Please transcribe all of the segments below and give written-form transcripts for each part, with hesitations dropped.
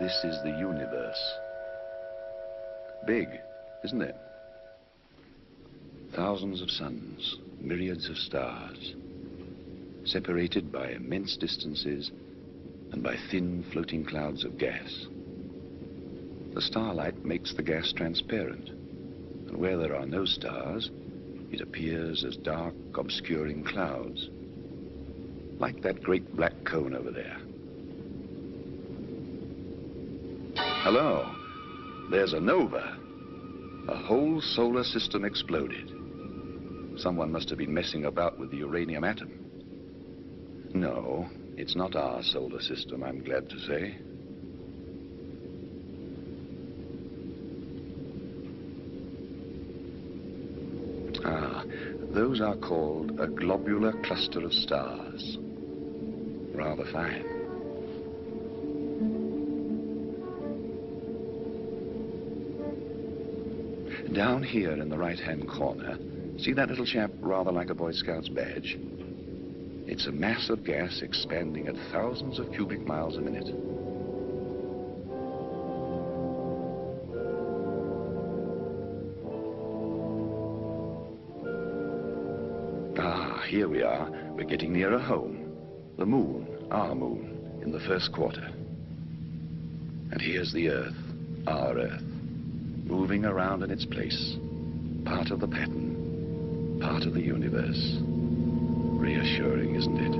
This is the universe. Big, isn't it? Thousands of suns, myriads of stars, separated by immense distances and by thin floating clouds of gas. The starlight makes the gas transparent, and where there are no stars, it appears as dark, obscuring clouds, like that great black cone over there. Hello, there's a nova. A whole solar system exploded. Someone must have been messing about with the uranium atom. No, it's not our solar system, I'm glad to say. Those are called a globular cluster of stars. Rather fine. Down here in the right-hand corner, see that little chap rather like a Boy Scout's badge? It's a mass of gas expanding at thousands of cubic miles a minute. Here we are. We're getting nearer home. The moon, our moon, in the first quarter. And here's the Earth, our Earth, moving around in its place. Part of the pattern, part of the universe. Reassuring, isn't it?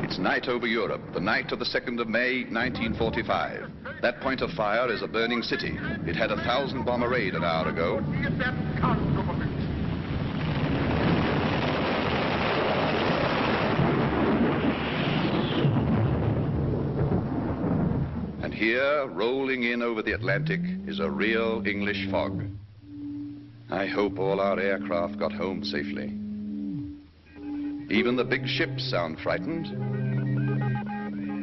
It's night over Europe, the night of the 2nd of May, 1945. That point of fire is a burning city. It had a 1,000-bomber raid an hour ago. And here, rolling in over the Atlantic, is a real English fog. I hope all our aircraft got home safely. Even the big ships sound frightened.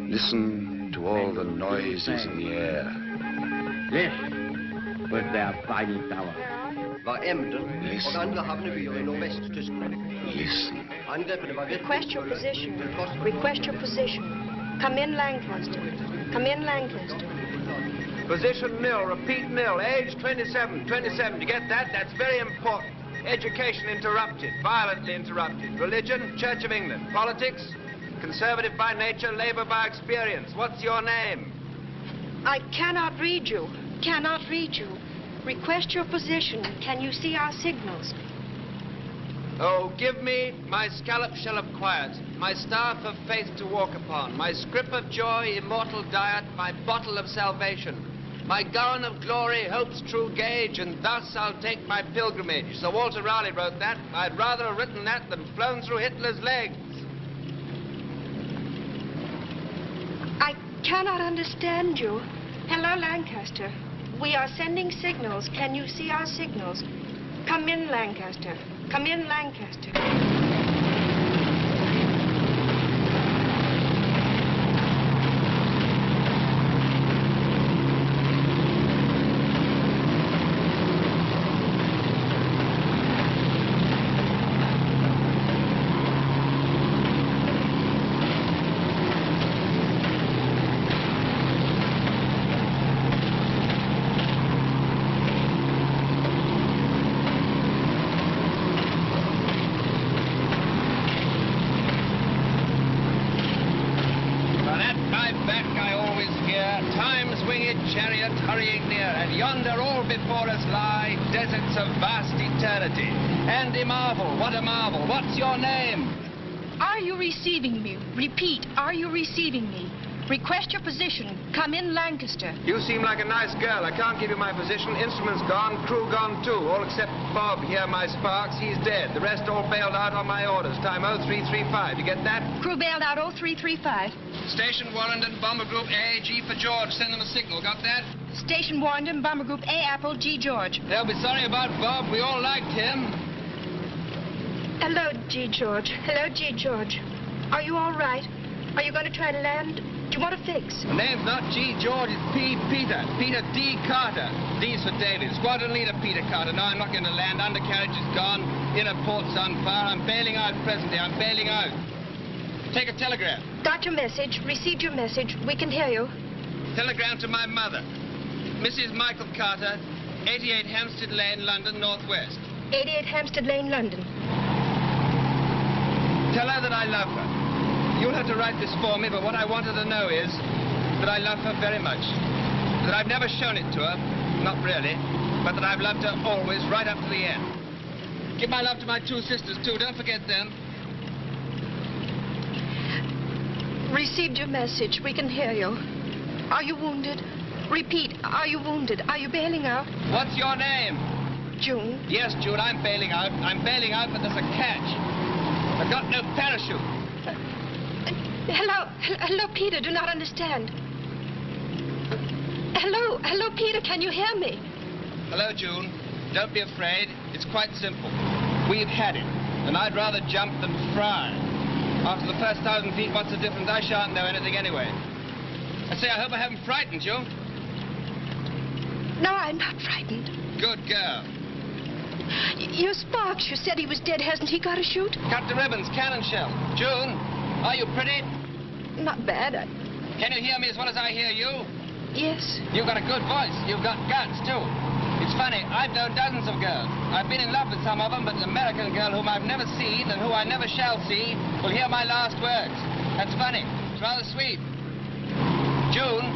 Listen to all the noises in the air. Listen, with their fighting tower. Listen. Request your position. Request your position. Come in, Lancaster. Come in, Lancaster. Position nil, repeat nil, age 27, 27. You get that? That's very important. Education interrupted, violently interrupted. Religion, Church of England. Politics, conservative by nature, Labour by experience. What's your name? I cannot read you. Cannot read you. Request your position. Can you see our signals? Oh, give me my scallop shell of quiet, my staff of faith to walk upon, my scrip of joy, immortal diet, my bottle of salvation, my gown of glory, hope's true gauge, and thus I'll take my pilgrimage. Sir Walter Raleigh wrote that. I'd rather have written that than flown through Hitler's legs. I cannot understand you. Hello, Lancaster. We are sending signals. Can you see our signals? Come in, Lancaster. Come in, Lancaster. Repeat, are you receiving me? Request your position. Come in, Lancaster. You seem like a nice girl. I can't give you my position. Instruments gone, crew gone too. All except Bob here, my Sparks. He's dead. The rest all bailed out on my orders. Time 0335. You get that? Crew bailed out 0335. Station Warrington, Bomber Group A, G for George. Send them a signal. Got that? Station Warrington, Bomber Group A, Apple, G, George. They'll be sorry about Bob. We all liked him. Hello, G, George. Hello, G, George. Are you all right? Are you going to try to land? Do you want to fix? The name's not G. George, it's P. Peter. Peter D. Carter. D's for David. Squadron leader Peter Carter. No, I'm not going to land. Undercarriage is gone. Inner port's on fire. I'm bailing out presently. I'm bailing out. Take a telegram. Got your message. Received your message. We can hear you. Telegram to my mother. Mrs. Michael Carter, 88 Hampstead Lane, London, Northwest. 88 Hampstead Lane, London. Tell her that I love her. You'll have to write this for me, but what I want her to know is that I love her very much. That I've never shown it to her, not really, but that I've loved her always, right up to the end. Give my love to my two sisters, too. Don't forget them. Received your message. We can hear you. Are you wounded? Repeat, are you wounded? Are you bailing out? What's your name? June. Yes, June, I'm bailing out. I'm bailing out, but there's a catch. I've got no parachute. Hello, Peter. Do not understand. Hello, Peter. Can you hear me? Hello, June. Don't be afraid. It's quite simple. We've had it, and I'd rather jump than fry. After the first 1,000 feet, what's the difference? I shan't know anything anyway. I say, I hope I haven't frightened you. No, I'm not frightened. Good girl. Your Sparks, you said he was dead. Hasn't he got a shoot? Cut the ribbons, cannon shell. June, are you pretty? Not bad. Can you hear me as well as I hear you? Yes. You've got a good voice. You've got guts, too. It's funny, I've known dozens of girls. I've been in love with some of them, but an American girl whom I've never seen and who I never shall see will hear my last words. That's funny. It's rather sweet. June,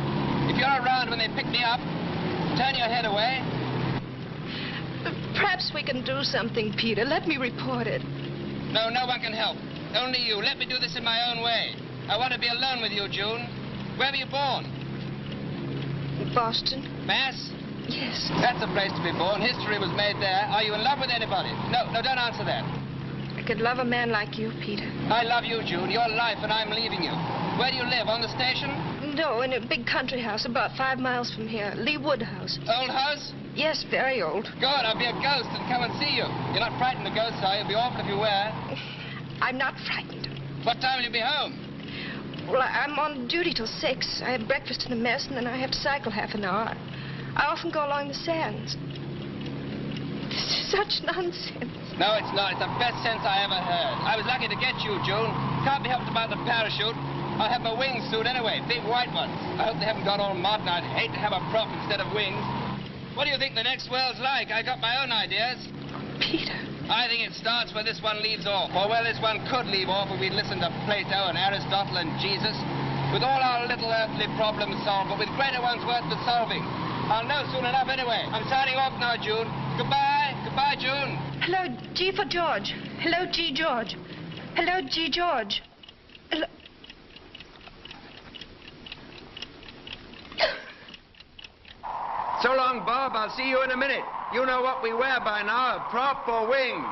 if you're around when they pick me up, turn your head away. Perhaps we can do something, Peter. Let me report it. No, no one can help. Only you. Let me do this in my own way. I want to be alone with you, June. Where were you born? Boston. Mass? Yes. That's a place to be born. History was made there. Are you in love with anybody? No, don't answer that. I could love a man like you, Peter. I love you, June. Your life, and I'm leaving you. Where do you live? On the station? No, in a big country house about 5 miles from here. Lee Wood House. Old house? Yes, very old. Good. I'll be a ghost and come and see you. You're not frightened of ghosts, are you? It'd be awful if you were. I'm not frightened. What time will you be home? Well, I'm on duty till 6. I have breakfast in the mess, and then I have to cycle half an hour. I often go along the sands. This is such nonsense. No, it's not. It's the best sense I ever heard. I was lucky to get you, June. Can't be helped about the parachute. I'll have my wings soon anyway, big white ones. I hope they haven't gone all modern. I'd hate to have a prop instead of wings. What do you think the next world's like? I got my own ideas. Peter. I think it starts where this one leaves off. Or where this one could leave off if we'd listened to Plato and Aristotle and Jesus. With all our little earthly problems solved, but with greater ones worth the solving. I'll know soon enough anyway. I'm signing off now, June. Goodbye. Goodbye, June. Hello, G for George. Hello, G. George. Hello, G. George. Hello. So long, Bob. I'll see you in a minute. You know what we wear by now, a prop or wings.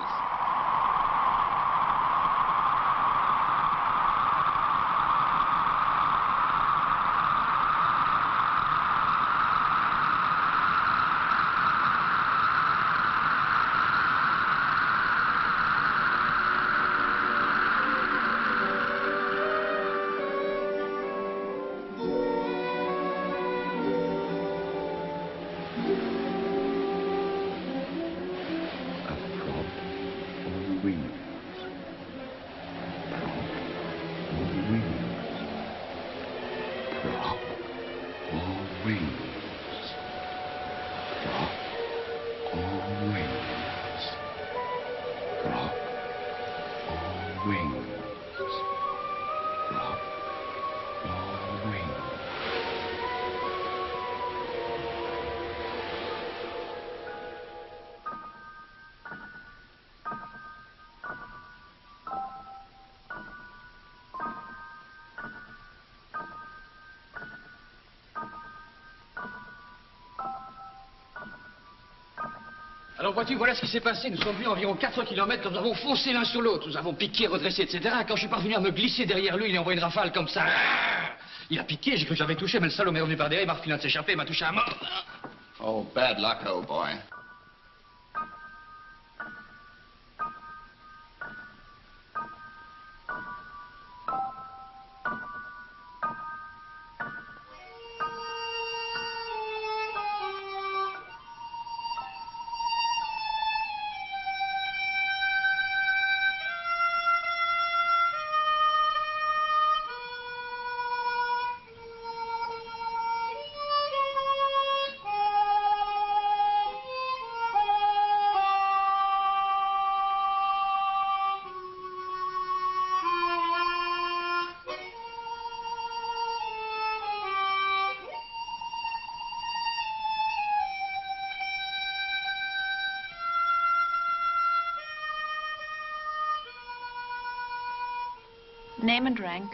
Alors vois-tu, voilà ce qui s'est passé. Nous sommes venus à environ 4 kilomètres quand nous avons foncé l'un sur l'autre. Nous avons piqué, redressé, etc. Quand je suis parvenu à me glisser derrière lui, il a envoyé une rafale comme ça. Il a piqué, j'ai cru que j'avais touché, mais le salaud m'est revenu par derrière, il m'a refilé de s'échapper, il m'a touché à mort. Oh, bad luck, old boy. Name and rank.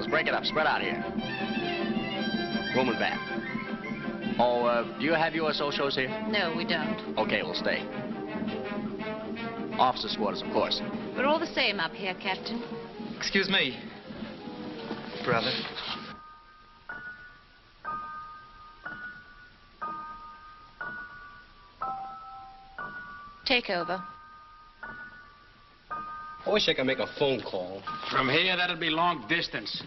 Break it up. Spread out here. Room and bath. Oh, do you have USO shows here? No, we don't. Okay, we'll stay. Officers' quarters, of course. We're all the same up here, Captain. Excuse me, brother. Take over. I wish I could make a phone call. From here, that'll be long distance.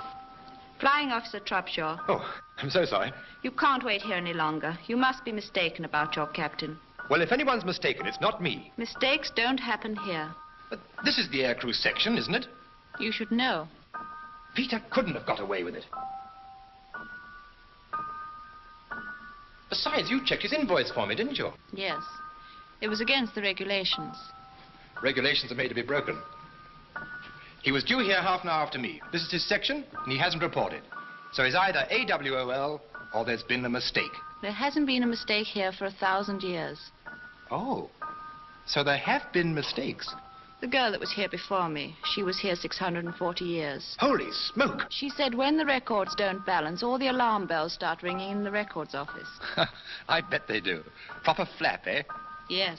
Flying Officer Tropshaw. Oh, I'm so sorry. You can't wait here any longer. You must be mistaken about your captain. Well, if anyone's mistaken, it's not me. Mistakes don't happen here. But this is the aircrew section, isn't it? You should know. Peter couldn't have got away with it. Besides, you checked his invoice for me, didn't you? Yes. It was against the regulations. Regulations are made to be broken. He was due here half an hour after me. This is his section, and he hasn't reported. So he's either AWOL or there's been a mistake. There hasn't been a mistake here for 1,000 years. Oh, so there have been mistakes. The girl that was here before me, she was here 640 years. Holy smoke! She said when the records don't balance, all the alarm bells start ringing in the records office. I bet they do. Proper flap, eh? Yes.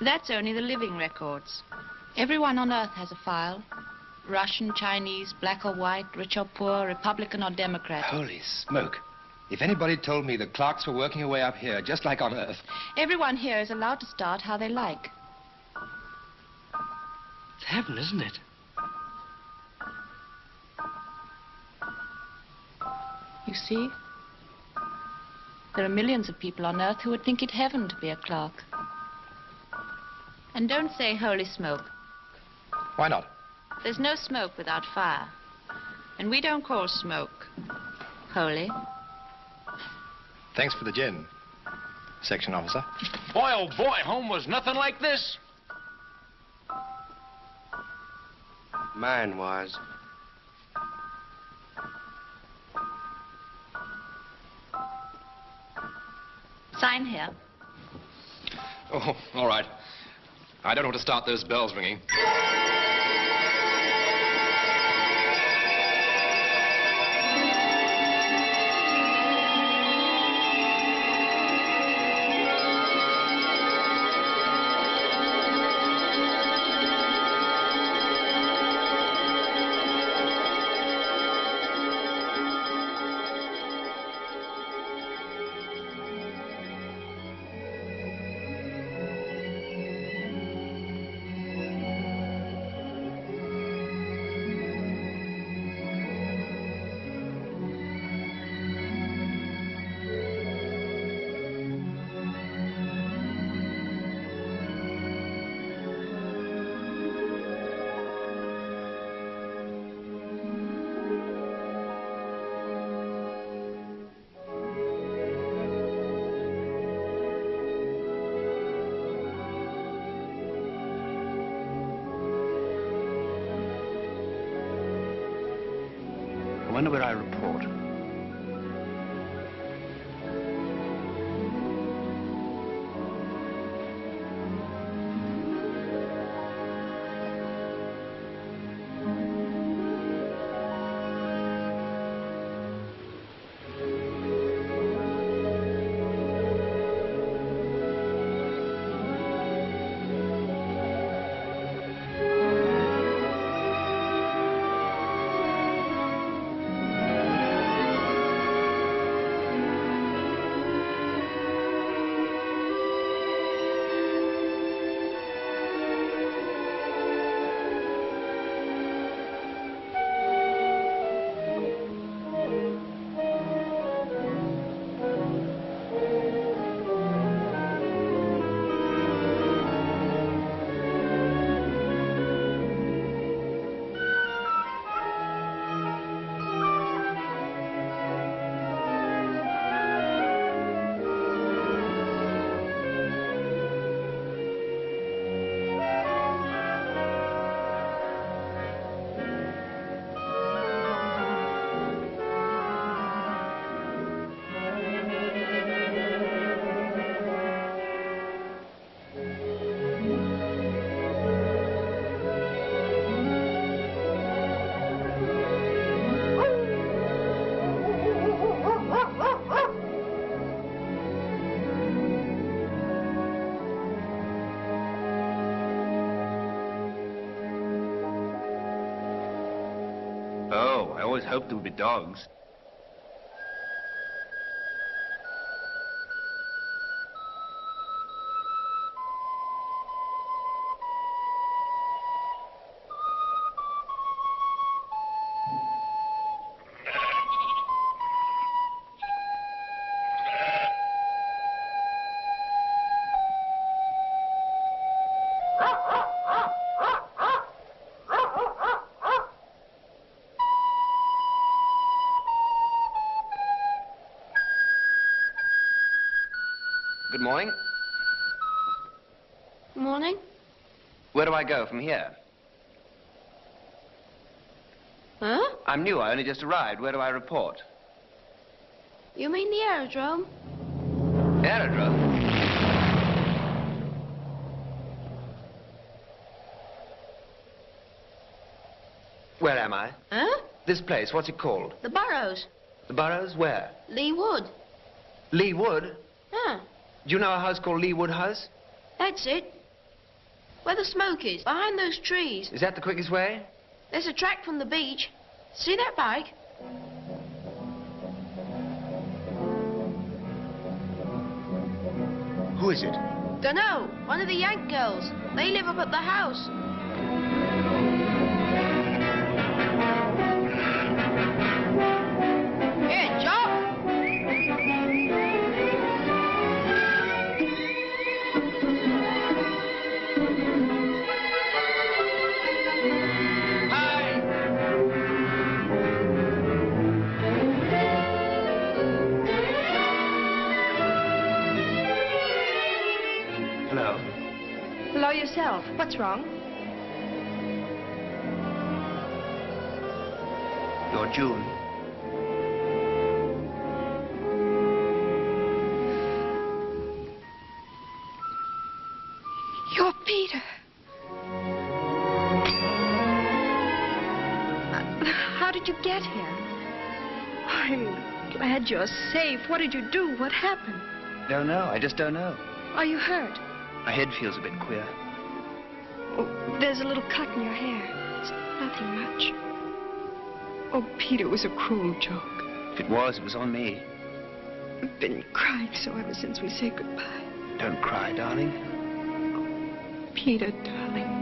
That's only the living records. Everyone on Earth has a file. Russian, Chinese, black or white, rich or poor, Republican or Democrat. Holy smoke. If anybody told me the clerks were working away up here, just like on Earth. Everyone here is allowed to start how they like. It's heaven, isn't it? You see? There are millions of people on Earth who would think it heaven to be a clerk. And don't say holy smoke. Why not? There's no smoke without fire. And we don't call smoke holy. Thanks for the gin, section officer. Boy, oh boy, home was nothing like this. Mine was. Sign here. Oh, all right. I don't want to start those bells ringing. I wonder where I report. Oh, I always hoped there would be dogs. Good morning. Morning. Where do I go from here? Huh? I'm new. I only just arrived. Where do I report? You mean the aerodrome? Aerodrome? Where am I? Huh? This place, what's it called? The Burrows. The Burrows? Where? Lee Wood. Lee Wood? Huh? Do you know a house called Lee Wood House? That's it. Where the smoke is, behind those trees. Is that the quickest way? There's a track from the beach. See that bike? Who is it? Dunno. One of the Yank girls. They live up at the house. Here, Jock. Hello. Hello yourself. What's wrong? You're June. You're Peter. How did you get here? I'm glad you're safe. What did you do? What happened? Don't know. I just don't know. Are you hurt? My head feels a bit queer. Oh, there's a little cut in your hair. It's nothing much. Oh, Peter, it was a cruel joke. If it was on me. I've been crying so ever since we said goodbye. Don't cry, darling. Peter, darling.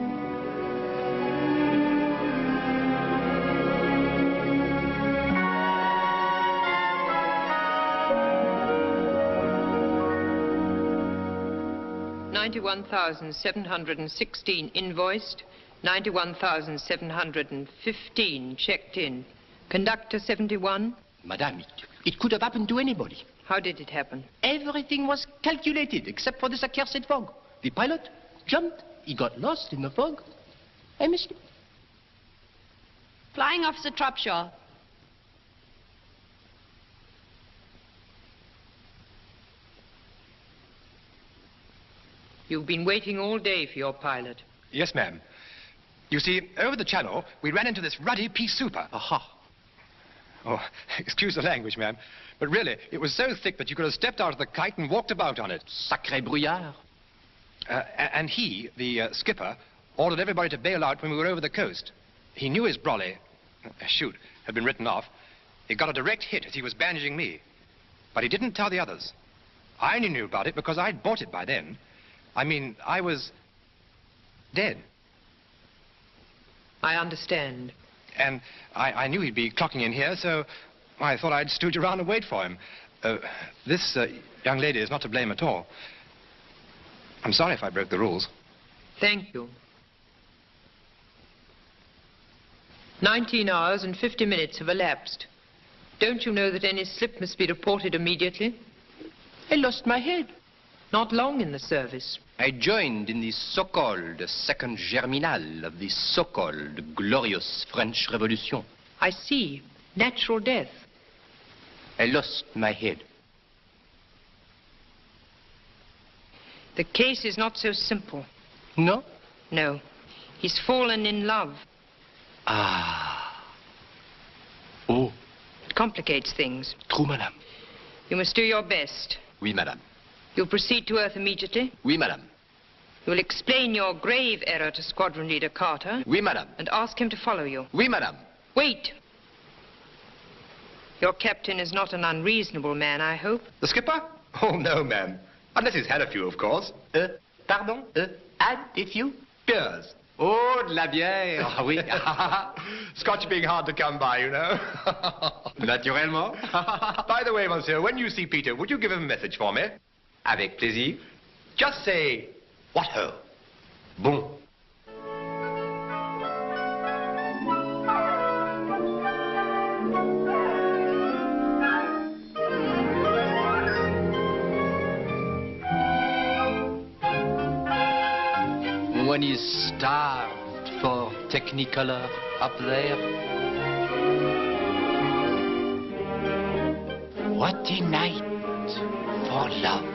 $91,716 invoiced, $91,715 checked in. Conductor 71. Madame, it could have happened to anybody. How did it happen? Everything was calculated except for this accursed fog. The pilot jumped, he got lost in the fog. I missed him. Flying Officer Tropshaw. You've been waiting all day for your pilot. Yes, ma'am. You see, over the channel, we ran into this ruddy pea souper. Aha. Oh, excuse the language, ma'am. But really, it was so thick that you could have stepped out of the kite and walked about on it. Sacré brouillard. And he, the skipper, ordered everybody to bail out when we were over the coast. He knew his brolly, had been written off. He got a direct hit as he was bandaging me. But he didn't tell the others. I only knew about it because I'd bought it by then. I mean, I was dead. I understand. And I knew he'd be clocking in here, so I thought I'd stooge around and wait for him. This young lady is not to blame at all. I'm sorry if I broke the rules. Thank you. 19 hours and 50 minutes have elapsed. Don't you know that any slip must be reported immediately? I lost my head. Not long in the service. I joined in the so-called second germinal of the so-called glorious French Revolution. I see. Natural death. I lost my head. The case is not so simple. No? No. He's fallen in love. Ah. Oh. It complicates things. True, madame. You must do your best. Oui, madame. You'll proceed to Earth immediately? Oui, madame. You'll explain your grave error to Squadron Leader Carter? Oui, madame. And ask him to follow you? Oui, madame. Wait. Your captain is not an unreasonable man, I hope. The skipper? Oh, no, ma'am. Unless he's had a few, of course. Pardon? Had a few? Beers. Oh, de la bière. Ah, oui. Scotch being hard to come by, you know. Naturellement. By the way, monsieur, when you see Peter, would you give him a message for me? Avec plaisir. Just say, what ho? Bon. When he's starved for Technicolor up there. What a night for love.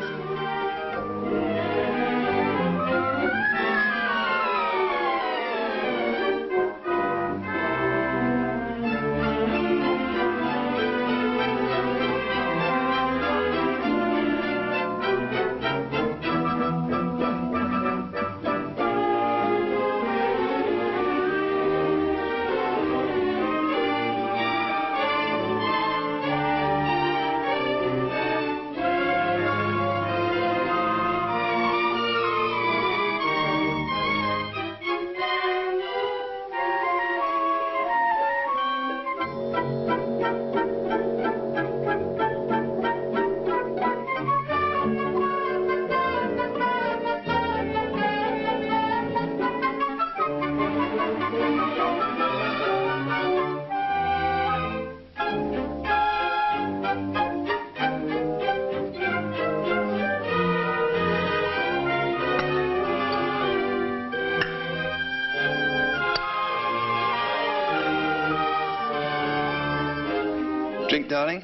Drink, darling?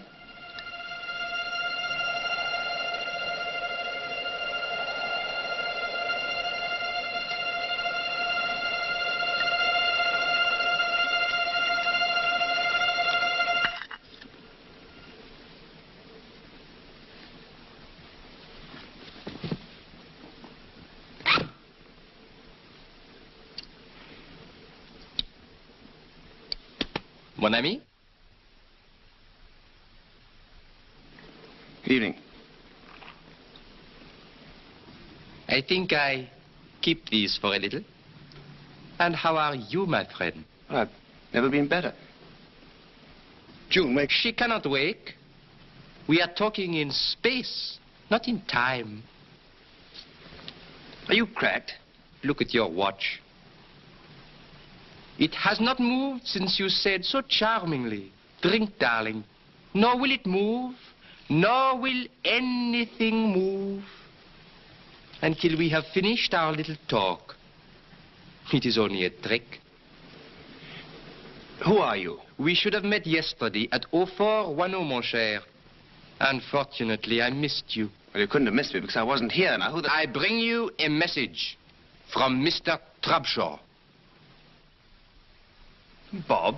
Mon ami? Evening. I think I keep these for a little. And how are you, my friend? I've never been better. June, wake. She cannot wake. We are talking in space, not in time. Are you cracked? Look at your watch. It has not moved since you said so charmingly, drink, darling. Nor will it move, nor will anything move until we have finished our little talk. It is only a trick. Who are you? We should have met yesterday at 0410, mon cher. Unfortunately, I missed you. Well, you couldn't have missed me because I wasn't here. Now, who the... I bring you a message from Mr. Trubshaw. Bob?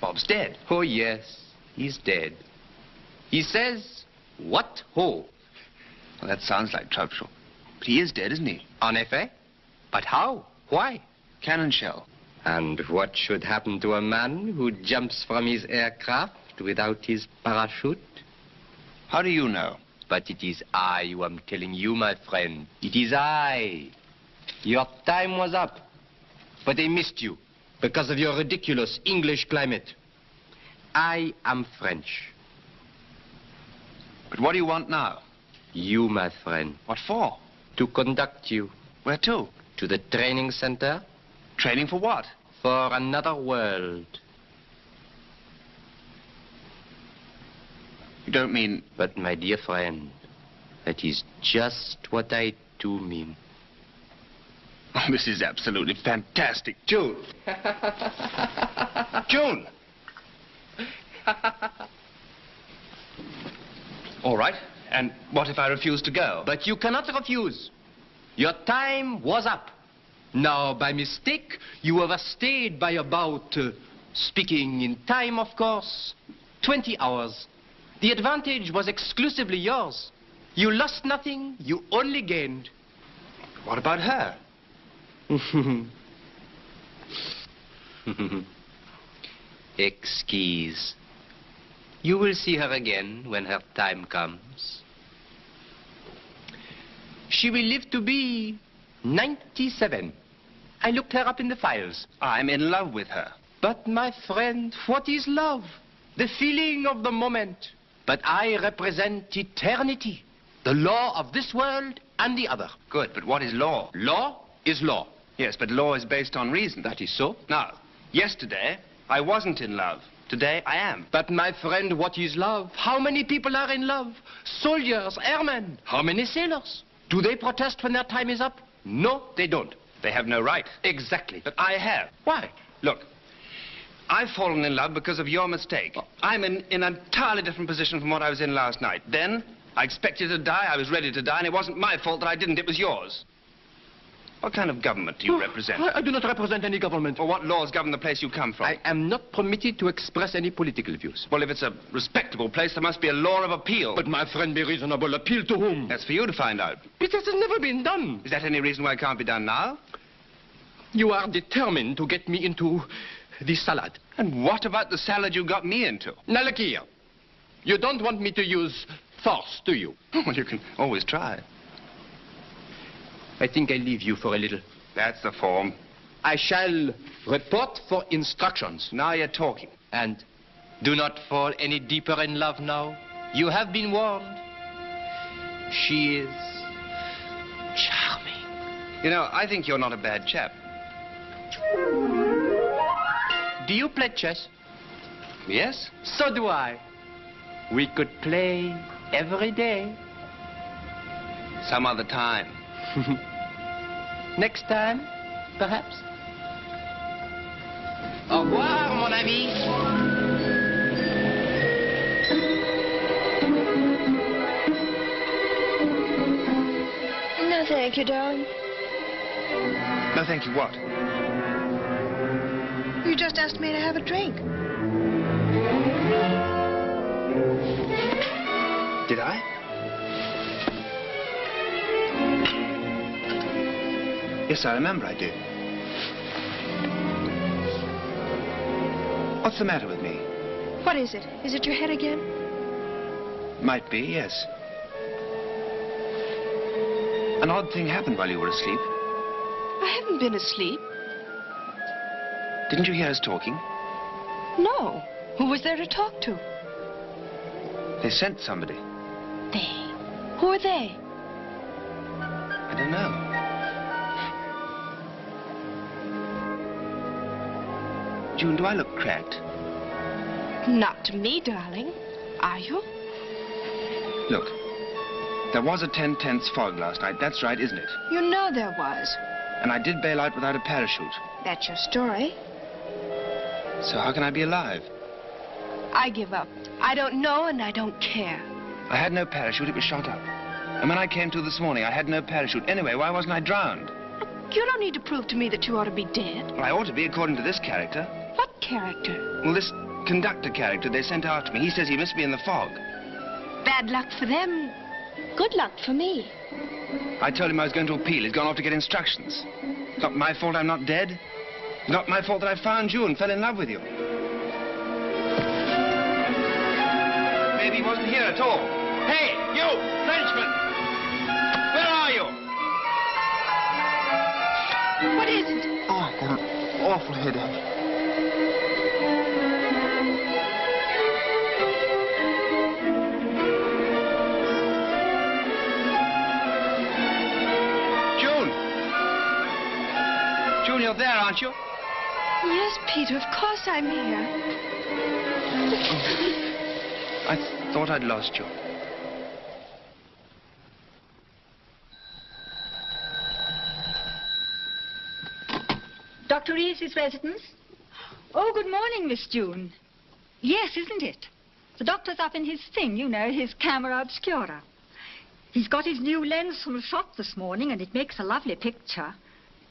Bob's dead. Oh, yes, he's dead. He says, what ho? Well, that sounds like Trubshaw. But he is dead, isn't he? En effet. But how? Why? Cannon shell. And what should happen to a man who jumps from his aircraft without his parachute? How do you know? But it is I who am telling you, my friend. It is I. Your time was up. But they missed you because of your ridiculous English climate. I am French. But what do you want now? You, my friend. What for? To conduct you. Where to? To the training center. Training for what? For another world. You don't mean... But, my dear friend, that is just what I do mean. Oh, this is absolutely fantastic. June! June! All right. And what if I refuse to go? But you cannot refuse. Your time was up. Now, by mistake, you overstayed by about, speaking in time, of course, 20 hours. The advantage was exclusively yours. You lost nothing, you only gained. What about her? Exquise. You will see her again when her time comes. She will live to be 97. I looked her up in the files. I'm in love with her. But, my friend, what is love? The feeling of the moment. But I represent eternity. The law of this world and the other. Good, but what is law? Law is law. Yes, but law is based on reason. That is so. Now, yesterday, I wasn't in love. Today, I am. But, my friend, what is love? How many people are in love? Soldiers, airmen. How many sailors? Do they protest when their time is up? No, they don't. They have no right. Exactly. But I have. Why? Look, I've fallen in love because of your mistake. I'm in an entirely different position from what I was in last night. Then, I expected to die, I was ready to die, and it wasn't my fault that I didn't, it was yours. What kind of government do you represent? I do not represent any government. Or what laws govern the place you come from? I am not permitted to express any political views. Well, if it's a respectable place, there must be a law of appeal. But, my friend, be reasonable. Appeal to whom? That's for you to find out. It has never been done. Is that any reason why it can't be done now? You are determined to get me into the salad. And what about the salad you got me into? Now, look here. You don't want me to use force, do you? Well, you can always try. I think I leave you for a little. That's the form. I shall report for instructions. Now you're talking. And do not fall any deeper in love now. You have been warned. She is charming. You know, I think you're not a bad chap. Do you play chess? Yes? So do I. We could play every day. Some other time. Next time, perhaps. Au revoir, mon ami. No, thank you, darling. No, thank you, what? You just asked me to have a drink. Did I? Yes, I remember I did. What's the matter with me? What is it? Is it your head again? Might be, yes. An odd thing happened while you were asleep. I haven't been asleep. Didn't you hear us talking? No. Who was there to talk to? They sent somebody. They? Who are they? I don't know. June, do I look cracked? Not to me, darling. Are you? Look, there was a 10/10 fog last night. That's right, isn't it? You know there was. And I did bail out without a parachute. That's your story. So how can I be alive? I give up. I don't know and I don't care. I had no parachute. It was shot up. And when I came to this morning, I had no parachute. Anyway, why wasn't I drowned? You don't need to prove to me that you ought to be dead. Well, I ought to be, according to this character. What character? Well, this conductor character they sent after me. He says he missed me in the fog. Bad luck for them. Good luck for me. I told him I was going to appeal. He's gone off to get instructions. It's not my fault I'm not dead. It's not my fault that I found you and fell in love with you. Maybe he wasn't here at all. Hey, you, Frenchman! Where are you? What is it? Oh, I've got an awful headache. June, you're there, aren't you? Yes, Peter, of course I'm here. I thought I'd lost you. Dr. Reeves' residence? Oh, good morning, Miss June. Yes, isn't it? The doctor's up in his thing, you know, his camera obscura. He's got his new lens from the shop this morning, and it makes a lovely picture.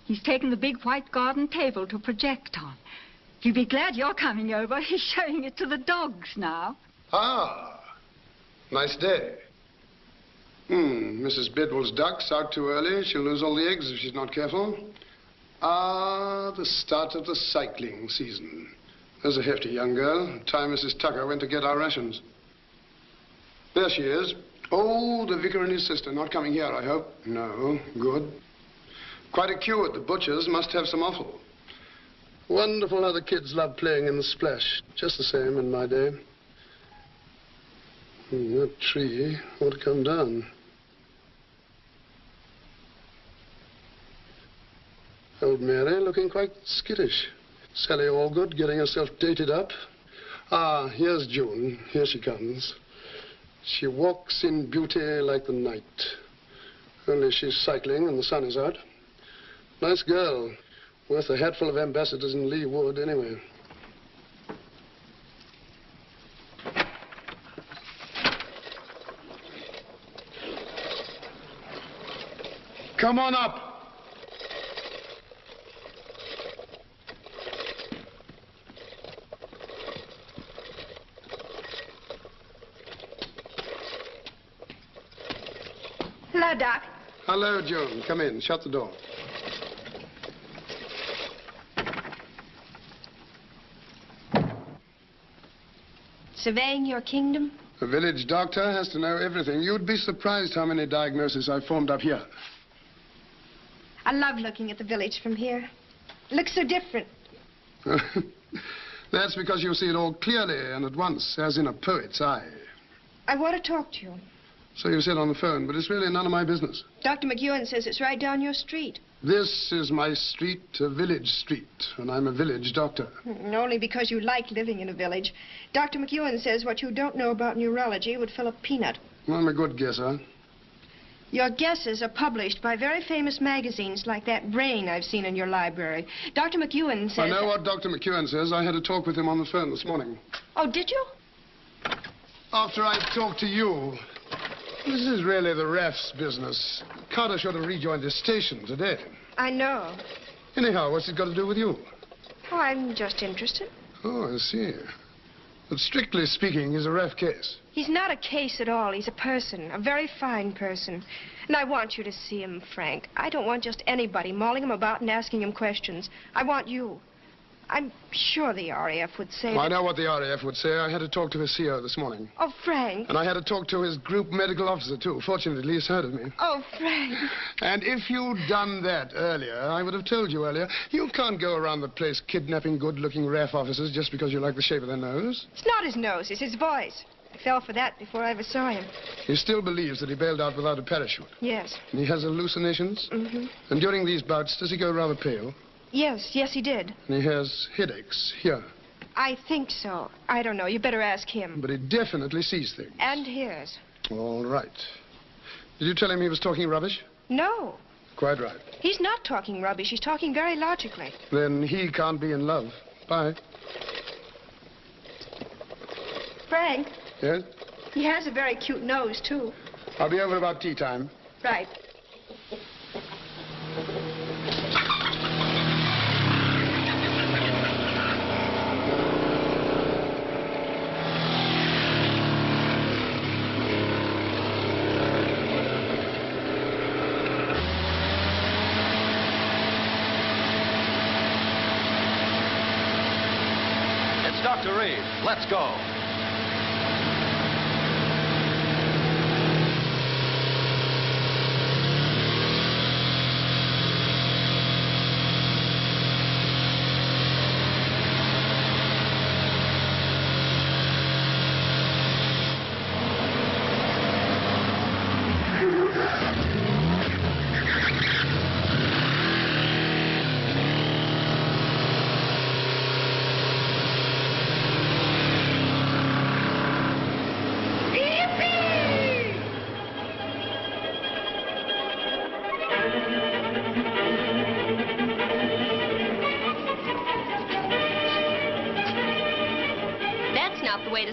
He's taken the big white garden table to project on. You'll be glad you're coming over. He's showing it to the dogs now. Ah, nice day. Mrs. Bidwell's duck's out too early. She'll lose all the eggs if she's not careful. Ah, the start of the cycling season. There's a hefty young girl. Time Mrs. Tucker went to get our rations. There she is. Oh, the vicar and his sister. Not coming here, I hope. No. Good. Quite a queue at the butcher's. Must have some offal. Wonderful how the kids love playing in the splash. Just the same in my day. That tree ought to come down. Old Mary looking quite skittish. Sally Allgood getting herself dated up. Ah, here's June. Here she comes. She walks in beauty like the night. Only she's cycling and the sun is out. Nice girl. Worth a hatful of ambassadors in Lee Wood, anyway. Come on up. Hello, Doc. Hello, Joan. Come in. Shut the door. Surveying your kingdom? The village doctor has to know everything. You'd be surprised how many diagnoses I've formed up here. I love looking at the village from here. It looks so different. That's because you see it all clearly and at once, as in a poet's eye. I want to talk to you. So you said on the phone, but it's really none of my business. Dr. McEwen says it's right down your street. This is my street, a village street, and I'm a village doctor. Only because you like living in a village. Dr. McEwen says what you don't know about neurology would fill a peanut. I'm a good guesser. Your guesses are published by very famous magazines like that Brain I've seen in your library. Dr. McEwen says... I know what Dr. McEwen says. I had a talk with him on the phone this morning. Oh, did you? After I talked to you. This is really the ref's business. Carter should have rejoined the station today. I know. Anyhow, what's it got to do with you? Oh, I'm just interested. Oh, I see. But strictly speaking, he's a ref case. He's not a case at all. He's a person, a very fine person. And I want you to see him, Frank. I don't want just anybody mauling him about and asking him questions. I want you. I'm sure the RAF would say... Well, I know what the RAF would say. I had to talk to his CO this morning. Oh, Frank. And I had to talk to his group medical officer, too. Fortunately, he's heard of me. Oh, Frank. And if you'd done that earlier, I would have told you earlier, you can't go around the place kidnapping good-looking RAF officers just because you like the shape of their nose. It's not his nose, it's his voice. I fell for that before I ever saw him. He still believes that he bailed out without a parachute. Yes. And he has hallucinations? Mm-hmm. And during these bouts, does he go rather pale? Yes, he did. And he has headaches here. I think so. I don't know. You better ask him. But he definitely sees things. And hears. All right. Did you tell him he was talking rubbish? No. Quite right. He's not talking rubbish. He's talking very logically. Then he can't be in love. Bye. Frank. Yes? He has a very cute nose, too. I'll be over about tea time. Right. Dr. Reed, let's go.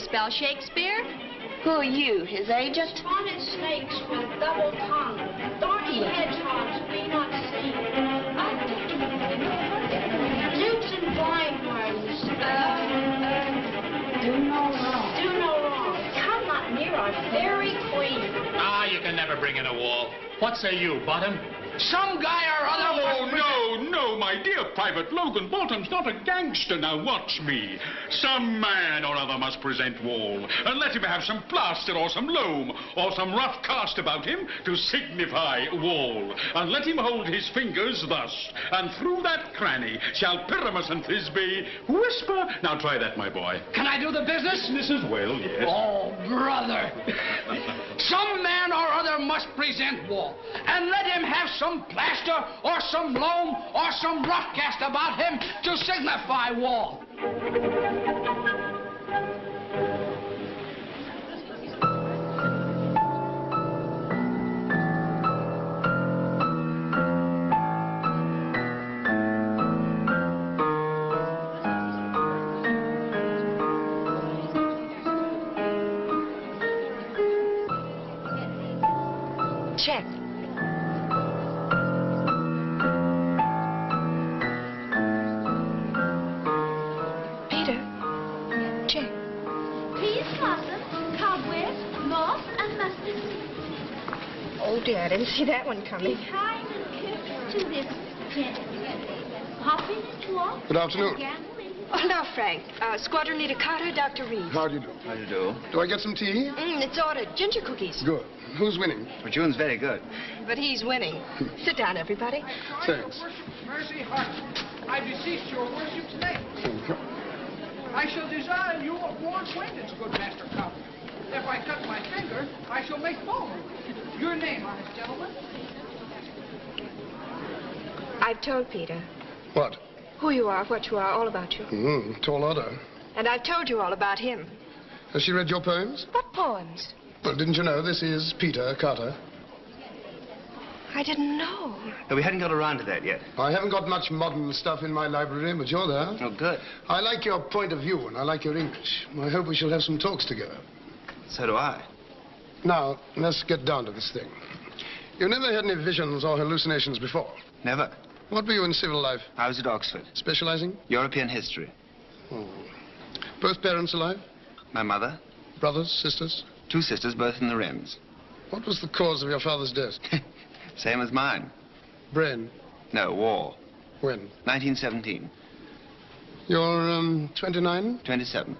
Spell Shakespeare? Who are you, his agent? Spotted snakes with double tongue. Thorny hedgehogs be not seen. Newts and blind ones. Do no wrong. Do no wrong. Come not near our fairy queen. Ah, you can never bring in a wall. What say you, Bottom? Some guy or other... Oh, no, my dear Private Logan Bottom's not a gangster. Now watch me. Some man or other must present Wall, and let him have some plaster or some loam or some rough cast about him to signify Wall. And let him hold his fingers thus, and through that cranny shall Pyramus and Thisbe whisper. Now try that, my boy. Can I do the business? Mrs. Well, yes. Oh, brother. Some man or other must present Wall, and let him have some plaster or some loam or some rough cast about him to signify Wall. Check. Peter, check. Please fasten cobwebs, moss, and mustard seed. Oh, dear, I didn't see that one coming. Be kind and careful to this gentleman. Hop in and walk. Good afternoon. Oh, now, Frank. Squadron Leader Carter, Dr. Reed. How do you do? How do you do? Do I get some tea? It's ordered. Ginger cookies. Good. Who's winning? Well, June's very good. But he's winning. Sit down, everybody. Thanks. Mercy heart, I beseech your worship today. Thank you. I shall desire you of more acquaintance, good Master Cowboy. If I cut my finger, I shall make foam. Your name, honest gentleman? I've told Peter What? who you are, what you are, all about you. Tall order. And I've told you all about him. Has she read your poems? What poems? Well, didn't you know this is Peter Carter? I didn't know. No, we hadn't got around to that yet. I haven't got much modern stuff in my library, but you're there. Oh, good. I like your point of view, and I like your English. I hope we shall have some talks together. So do I. Now, let's get down to this thing. You never had any visions or hallucinations before? Never. What were you in civil life? I was at Oxford. Specializing? European history. Oh. Both parents alive? My mother. Brothers, sisters? 2 sisters, both in the rims. What was the cause of your father's death? Same as mine. Brain? No, war. When? 1917. You're, 29? 27.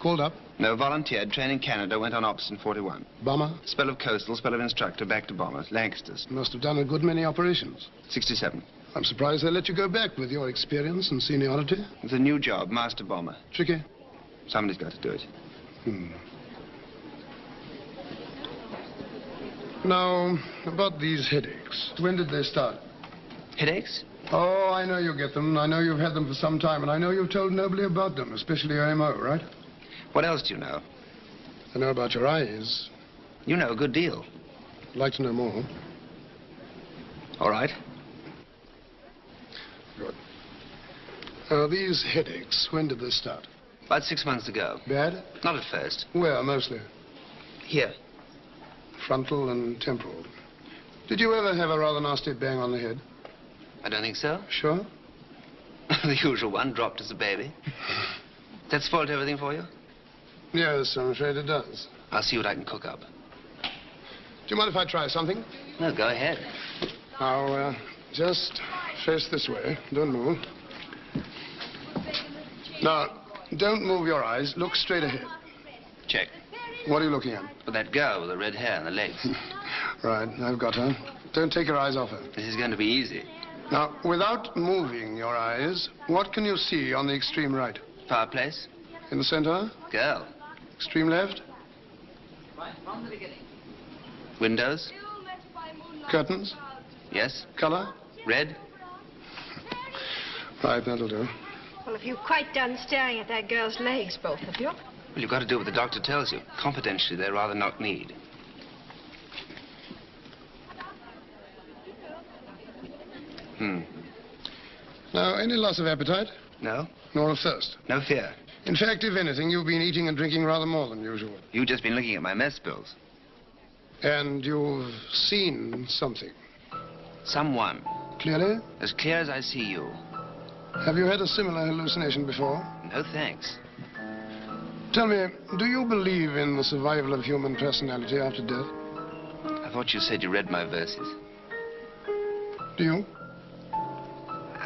Called up? No, volunteered, trained in Canada, went on ops in 41. Bomber? Spell of coastal, spell of instructor, back to bombers, Lancasters. Must have done a good many operations. 67. I'm surprised they let you go back with your experience and seniority. It's a new job, master bomber. Tricky? Somebody's got to do it. Now, about these headaches. When did they start? Headaches? Oh, I know you get them. I know you've had them for some time, and I know you've told nobody about them, especially your MO, right? What else do you know? I know about your eyes. You know a good deal. I'd like to know more. All right. Good. These headaches, when did they start? About 6 months ago. Bad? Not at first. Where, mostly? Here. Frontal and temporal. Did you ever have a rather nasty bang on the head? I don't think so. Sure? The usual one, dropped as a baby. That spoiled everything for you? Yes, I'm afraid it does. I'll see what I can cook up. Do you mind if I try something? No, go ahead. Now, just face this way. Don't move. Now, don't move your eyes. Look straight ahead. Check. What are you looking at? For that girl with the red hair and the legs. Right, I've got her. Don't take your eyes off her. This is going to be easy. Now, without moving your eyes, what can you see on the extreme right? Fireplace. In the center? Girl. Extreme left? Right from the beginning. Windows. Curtains? Yes. Color? Red. Right, that'll do. Well, if you've quite done staring at that girl's legs, both of you. Well, you've got to do what the doctor tells you. Confidentially, they're rather knock-kneed. Now, any loss of appetite? No. Nor of thirst? No fear. In fact, if anything, you've been eating and drinking rather more than usual. You've just been looking at my mess bills. And you've seen something? Someone. Clearly? As clear as I see you. Have you had a similar hallucination before? No thanks. Tell me, do you believe in the survival of human personality after death? I thought you said you read my verses. Do you?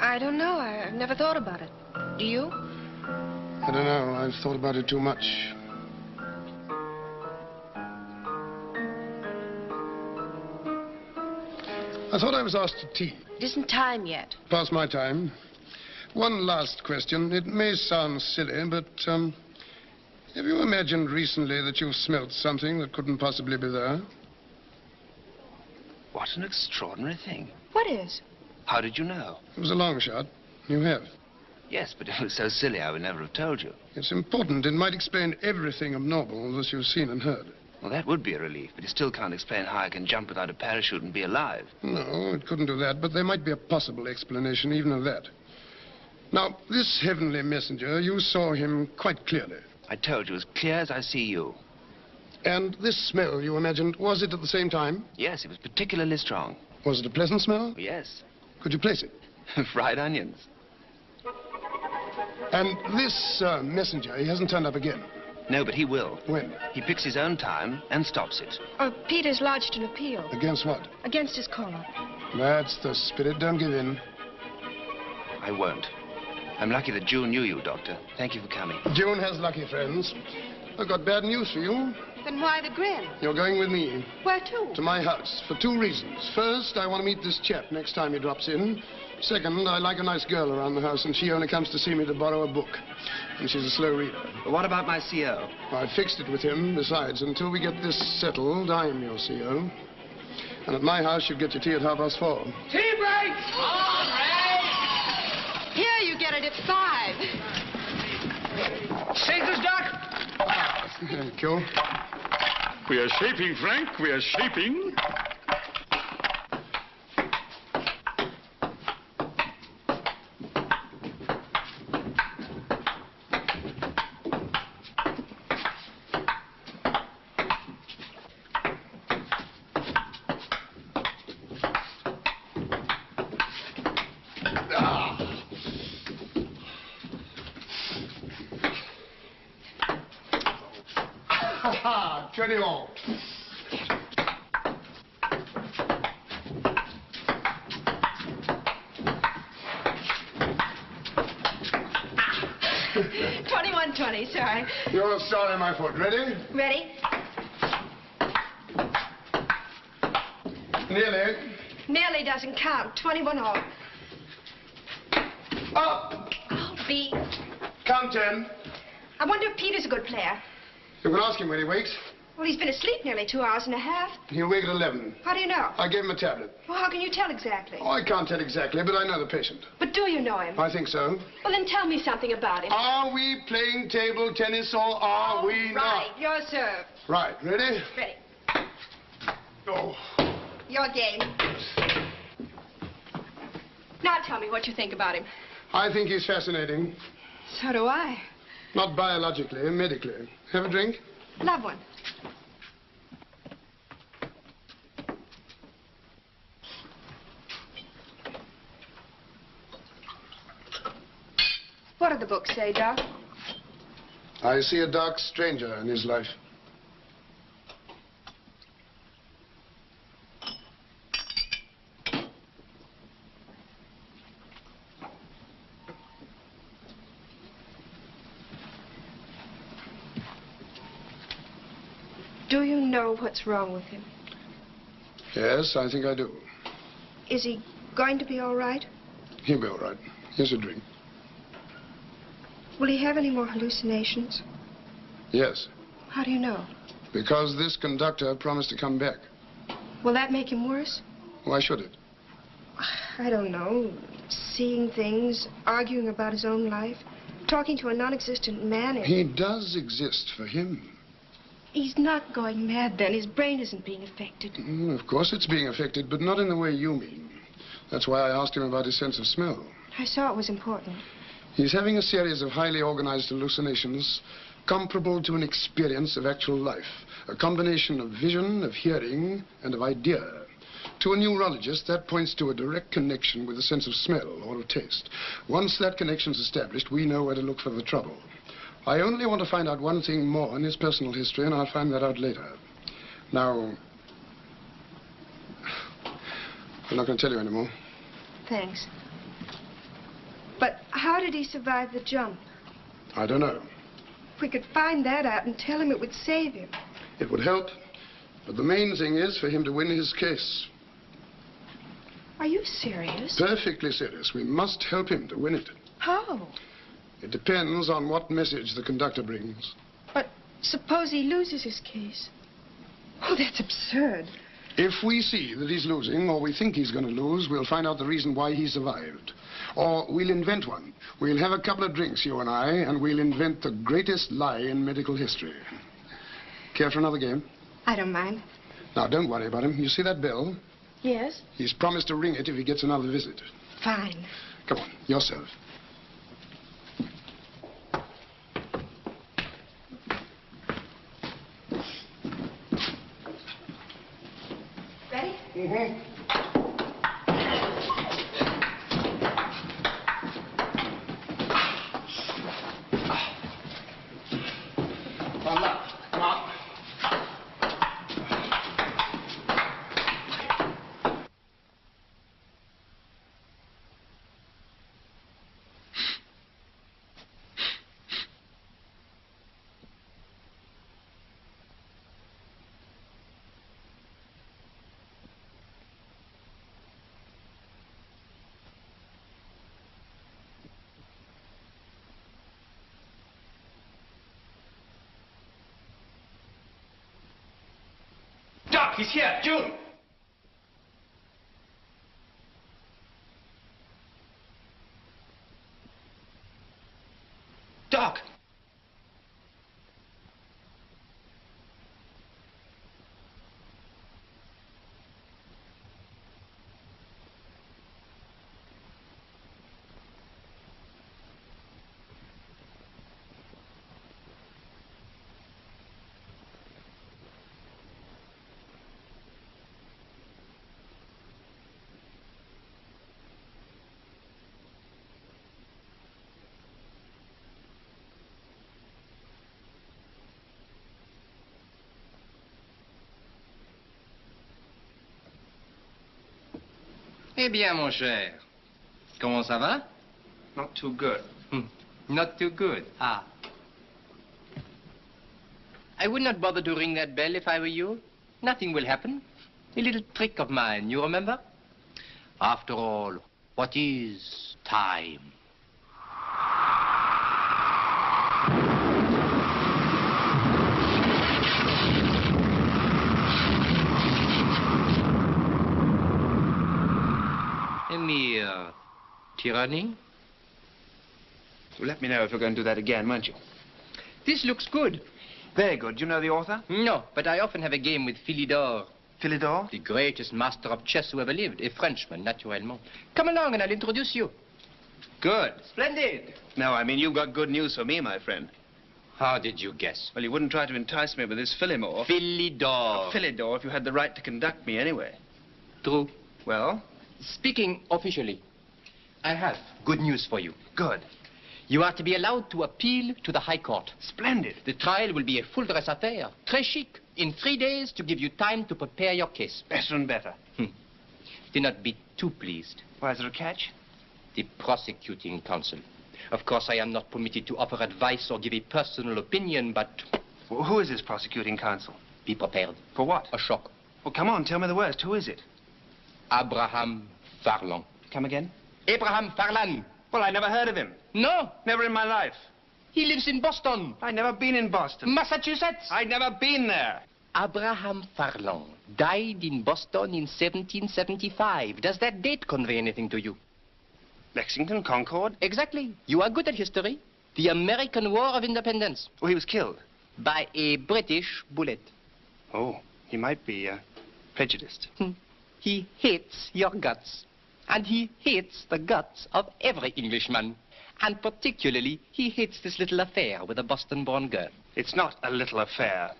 I don't know. I've never thought about it. Do you? I don't know. I've thought about it too much. I thought I was asked to tea. It isn't time yet. Past my time. One last question. It may sound silly, but, have you imagined recently that you've smelt something that couldn't possibly be there? What an extraordinary thing. What is? How did you know? It was a long shot. You have. Yes, but it was so silly I would never have told you. It's important. It might explain everything abnormal that you've seen and heard. Well, that would be a relief, but it still can't explain how I can jump without a parachute and be alive. No, it couldn't do that, but there might be a possible explanation even of that. Now, this heavenly messenger, you saw him quite clearly. I told you, as clear as I see you. And this smell, you imagined, was it at the same time? Yes, it was particularly strong. Was it a pleasant smell? Yes. Could you place it? Fried onions. And this messenger, he hasn't turned up again? No, but he will. When? He picks his own time and stops it. Peter's lodged an appeal. Against what? Against his caller. That's the spirit. Don't give in. I won't. I'm lucky that June knew you, Doctor. Thank you for coming. June has lucky friends. I've got bad news for you. Then why the grin? You're going with me. Where to? To my house, for 2 reasons. First, I want to meet this chap next time he drops in. Second, I like a nice girl around the house, and she only comes to see me to borrow a book. And she's a slow reader. But what about my CO? I fixed it with him. Besides, until we get this settled, I'm your CO. And at my house, you get your tea at 4:30. Tea break! All right! Here, you get it at 5. Sinkers, Doc? Thank you. We are shaping, Frank. We are shaping. Très long. $21.20, sorry. You're sorry, my foot. Ready? Ready? Nearly. Nearly doesn't count. 21 all. Up. I'll be. Count 10. I wonder if Peter's a good player. You can ask him when he wakes. Well, he's been asleep nearly 2 hours and a half. He'll wake at 11. How do you know? I gave him a tablet. Well, how can you tell exactly? Oh, I can't tell exactly, but I know the patient. But do you know him? I think so. Well, then tell me something about him. Are we playing table tennis or are we not? Right, your serve. Right, ready? Ready. Oh. Your game. Now tell me what you think about him. I think he's fascinating. So do I. Not biologically, medically. Have a drink? Love one. What do the books say, Doc? I see a dark stranger in his life. Do you know what's wrong with him? Yes, I think I do. Is he going to be all right? He'll be all right. Here's a drink. Will he have any more hallucinations? Yes, How do you know? because this conductor promised to come back. Will that make him worse? Why should it? I don't know. Seeing things, arguing about his own life, talking to a non-existent man. He does exist for him. He's not going mad then. His brain isn't being affected. Of course it's being affected, but not in the way you mean. That's why I asked him about his sense of smell. I saw it was important. He's having a series of highly organized hallucinations comparable to an experience of actual life. A combination of vision, of hearing, and of idea. To a neurologist, that points to a direct connection with a sense of smell or of taste. Once that connection's established, we know where to look for the trouble. I only want to find out one thing more in his personal history, and I'll find that out later. Now, I'm not going to tell you anymore. Thanks. But how did he survive the jump? I don't know. If we could find that out and tell him, it would save him. It would help. But the main thing is for him to win his case. Are you serious? Perfectly serious. We must help him to win it. How? It depends on what message the conductor brings. But suppose he loses his case. Oh, that's absurd. If we see that he's losing, or we think he's going to lose, we'll find out the reason why he survived. Or we'll invent one. We'll have a couple of drinks, you and I, and we'll invent the greatest lie in medical history. Care for another game? I don't mind. Now, don't worry about him. You see that bell? Yes? He's promised to ring it if he gets another visit. Fine. Come on, yourself. Ready? Mm-hmm. Doc, he's here. June! Doc! Eh bien, mon cher, comment ça va? Not too good. Not too good. Ah. I would not bother to ring that bell if I were you. Nothing will happen. A little trick of mine, you remember? After all, what is time? A mere tyranny? Well, let me know if you're going to do that again, won't you? This looks good. Very good. Do you know the author? No, but I often have a game with Philidor. Philidor? The greatest master of chess who ever lived. A Frenchman, naturellement. Come along and I'll introduce you. Good. Splendid. No, I mean, you've got good news for me, my friend. How did you guess? Well, you wouldn't try to entice me with this Phillimore. Philidor. Philidor, if you had the right to conduct me anyway. True. Well? Speaking officially, I have good news for you. Good. You are to be allowed to appeal to the High Court. Splendid. The trial will be a full dress affair. Très chic. In 3 days to give you time to prepare your case. Better and better. Do not be too pleased. Why, is there a catch? The prosecuting counsel. Of course, I am not permitted to offer advice or give a personal opinion, but... Well, who is this prosecuting counsel? Be prepared. For what? A shock. Well, come on, tell me the worst. Who is it? Abraham Farlan. Come again? Abraham Farlan. Well, I never heard of him. No. Never in my life. He lives in Boston. I'd never been in Boston. Massachusetts. I'd never been there. Abraham Farlan died in Boston in 1775. Does that date convey anything to you? Lexington, Concord? Exactly. You are good at history. The American War of Independence. Oh, he was killed? By a British bullet. Oh, he might be prejudiced. He hates your guts. And he hates the guts of every Englishman. And particularly, he hates this little affair with a Boston-born girl. It's not a little affair.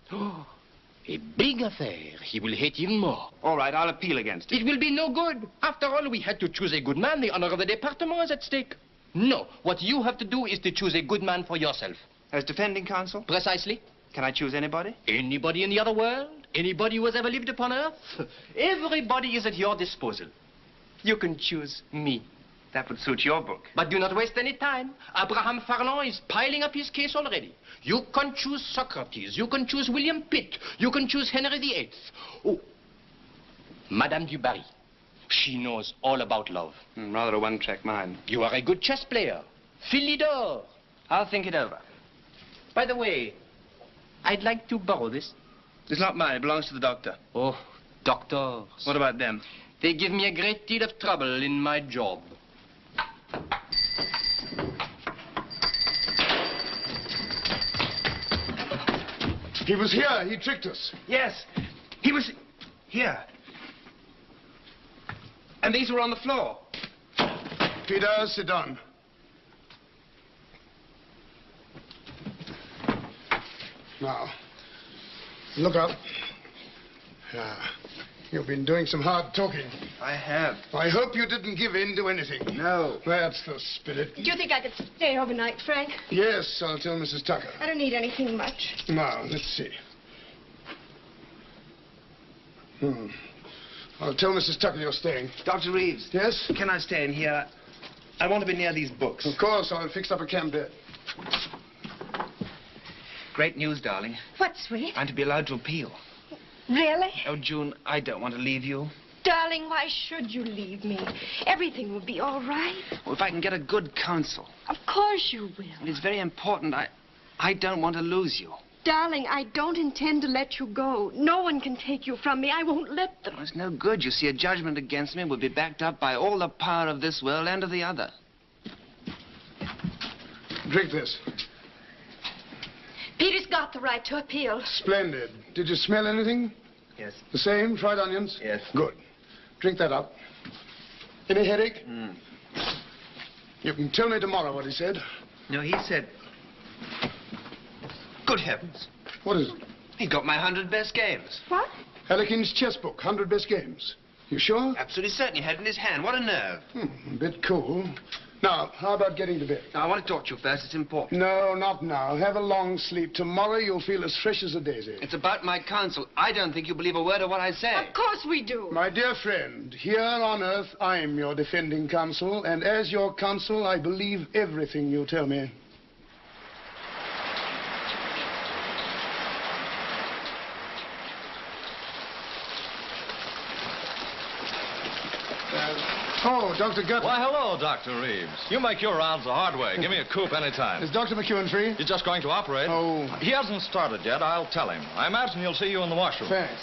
A big affair. He will hate even more. All right, I'll appeal against it. It will be no good. After all, we had to choose a good man. The honor of the department is at stake. No, what you have to do is to choose a good man for yourself. As defending counsel? Precisely. Can I choose anybody? Anybody in the other world? Anybody who has ever lived upon Earth? Everybody is at your disposal. You can choose me. That would suit your book. But do not waste any time. Abraham Farland is piling up his case already. You can choose Socrates. You can choose William Pitt. You can choose Henry VIII. Oh, Madame du Barry. She knows all about love. Rather a one-track mind. You are a good chess player. Philidor. I'll think it over. By the way, I'd like to borrow this. It's not mine. It belongs to the doctor. Oh, doctors. What about them? They give me a great deal of trouble in my job. He was here. He tricked us. Yes. He was here. And these were on the floor. Peter, sit down. Now, look up. Yeah. You've been doing some hard talking. I have. I hope you didn't give in to anything. No. That's the spirit. Do you think I could stay overnight, Frank? Yes, I'll tell Mrs. Tucker. I don't need anything much. Now, let's see. I'll tell Mrs. Tucker you're staying. Dr. Reeves. Yes? Can I stay in here? I want to be near these books. Of course, I'll fix up a camp bed. Great news, darling. What, sweet? I'm to be allowed to appeal. Really? Oh, June, I don't want to leave you. Darling, why should you leave me? Everything will be all right. Well, if I can get a good counsel. Of course you will. It's very important. I don't want to lose you. Darling, I don't intend to let you go. No one can take you from me. I won't let them. Well, it's no good. You see, a judgment against me would be backed up by all the power of this world and of the other. Drink this. Peter's got the right to appeal. Splendid. Did you smell anything? Yes. The same? Fried onions? Yes. Good. Drink that up. Any headache? You can tell me tomorrow what he said. No, he said... Good heavens. What is it? He got my 100 best games. What? Harlequin's chess book, 100 best games. You sure? Absolutely certain. He had it in his hand. What a nerve. A bit cool. Now, how about getting to bed? Now, I want to talk to you first. It's important. No, not now. Have a long sleep. Tomorrow you'll feel as fresh as a daisy. It's about my counsel. I don't think you believe a word of what I say. Of course we do. My dear friend, here on Earth, I'm your defending counsel, and as your counsel, I believe everything you tell me. Oh, Dr. Guthrie. Why, hello, Dr. Reeves. You make your rounds the hard way. Give me a coupe anytime. Is Dr. McEwen free? He's just going to operate. Oh. He hasn't started yet. I'll tell him. I imagine he'll see you in the washroom. Thanks.